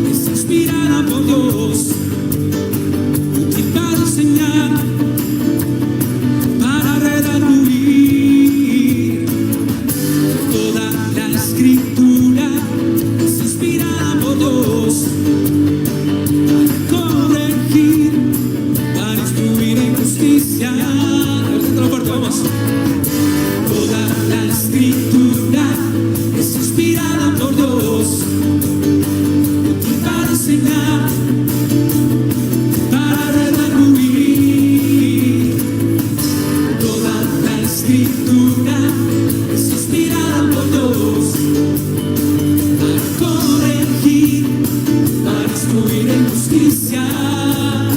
es inspirada por Dios, útil para enseñar, para redarguir. Toda la escritura es inspirada por Dios, para corregir, escritura es inspirada por Dios para corregir, para instruir en justicia, a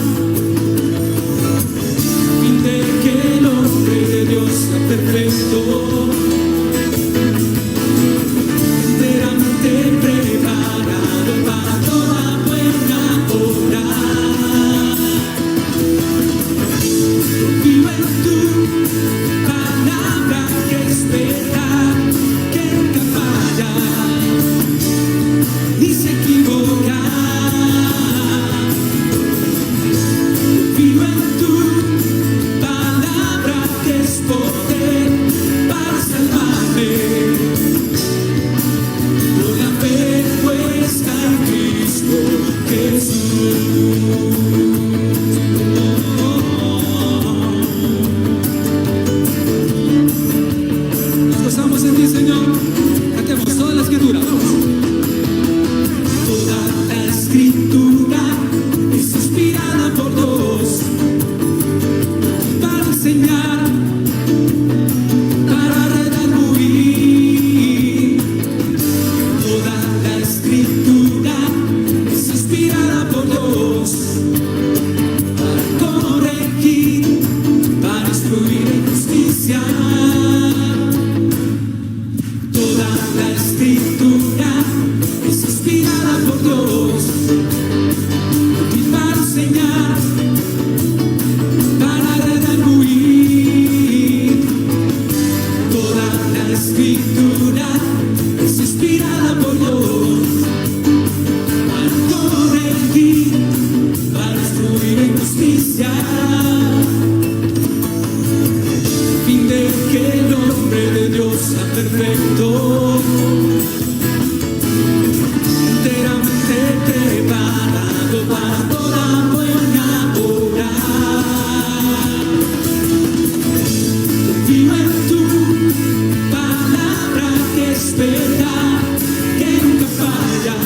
fin de que el hombre de Dios sea perfecto, enteramente preparado para toda buena obra. Confío en tu palabra que es verdad, que nunca falla ni se equivoca. Confío en tu palabra que es poder para salvarme. Por la fe puesta en Cristo Jesús. Nos gozamos en ti, Señor. Cantemos toda la escritura. Toda la escritura es inspirada por Dios para enseñar, para redarguir. Toda la escritura es inspirada por Dios para corregir, para instruir en justicia. Toda la escritura es inspirada por Dios y para enseñar, para redarguir. Toda la escritura es inspirada por Dios para corregir, para instruir en justicia, a fin de que el hombre de Dios sea perfecto, enteramente preparado para toda buena obra. Confío en tu palabra que es verdad, que nunca falla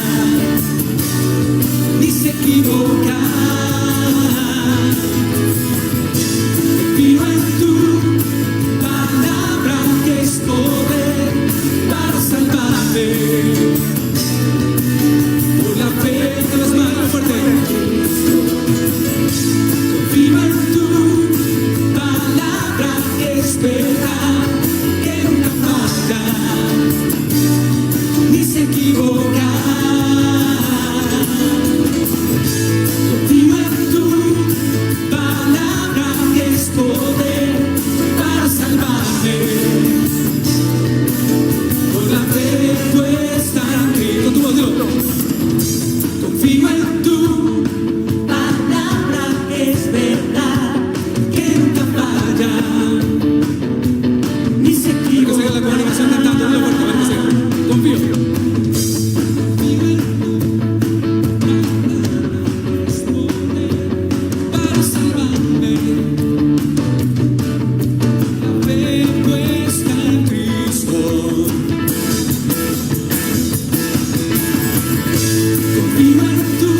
ni se equivoca. Confío en tu palabra que es poder para salvarme. Por la fe de las manos fuertes. Confío en tu palabra que es verdad, que nunca falla ni se equivoca. Confío en tu palabra que es poder para salvarme. Por la fe puesta en Cristo. Tu voz, dilo. Confío en tu palabra que es verdad, que nunca falla ni se equivoca. Que siga la comunicación cantando, dilo fuerte, a ver que siga. Confío. Confío en tu palabra que es poder para salvarme. La fe puesta en Cristo. Confío en tu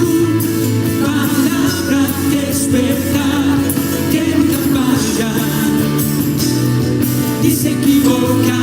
palabra que es verdad, que nunca falla ni se equivoca.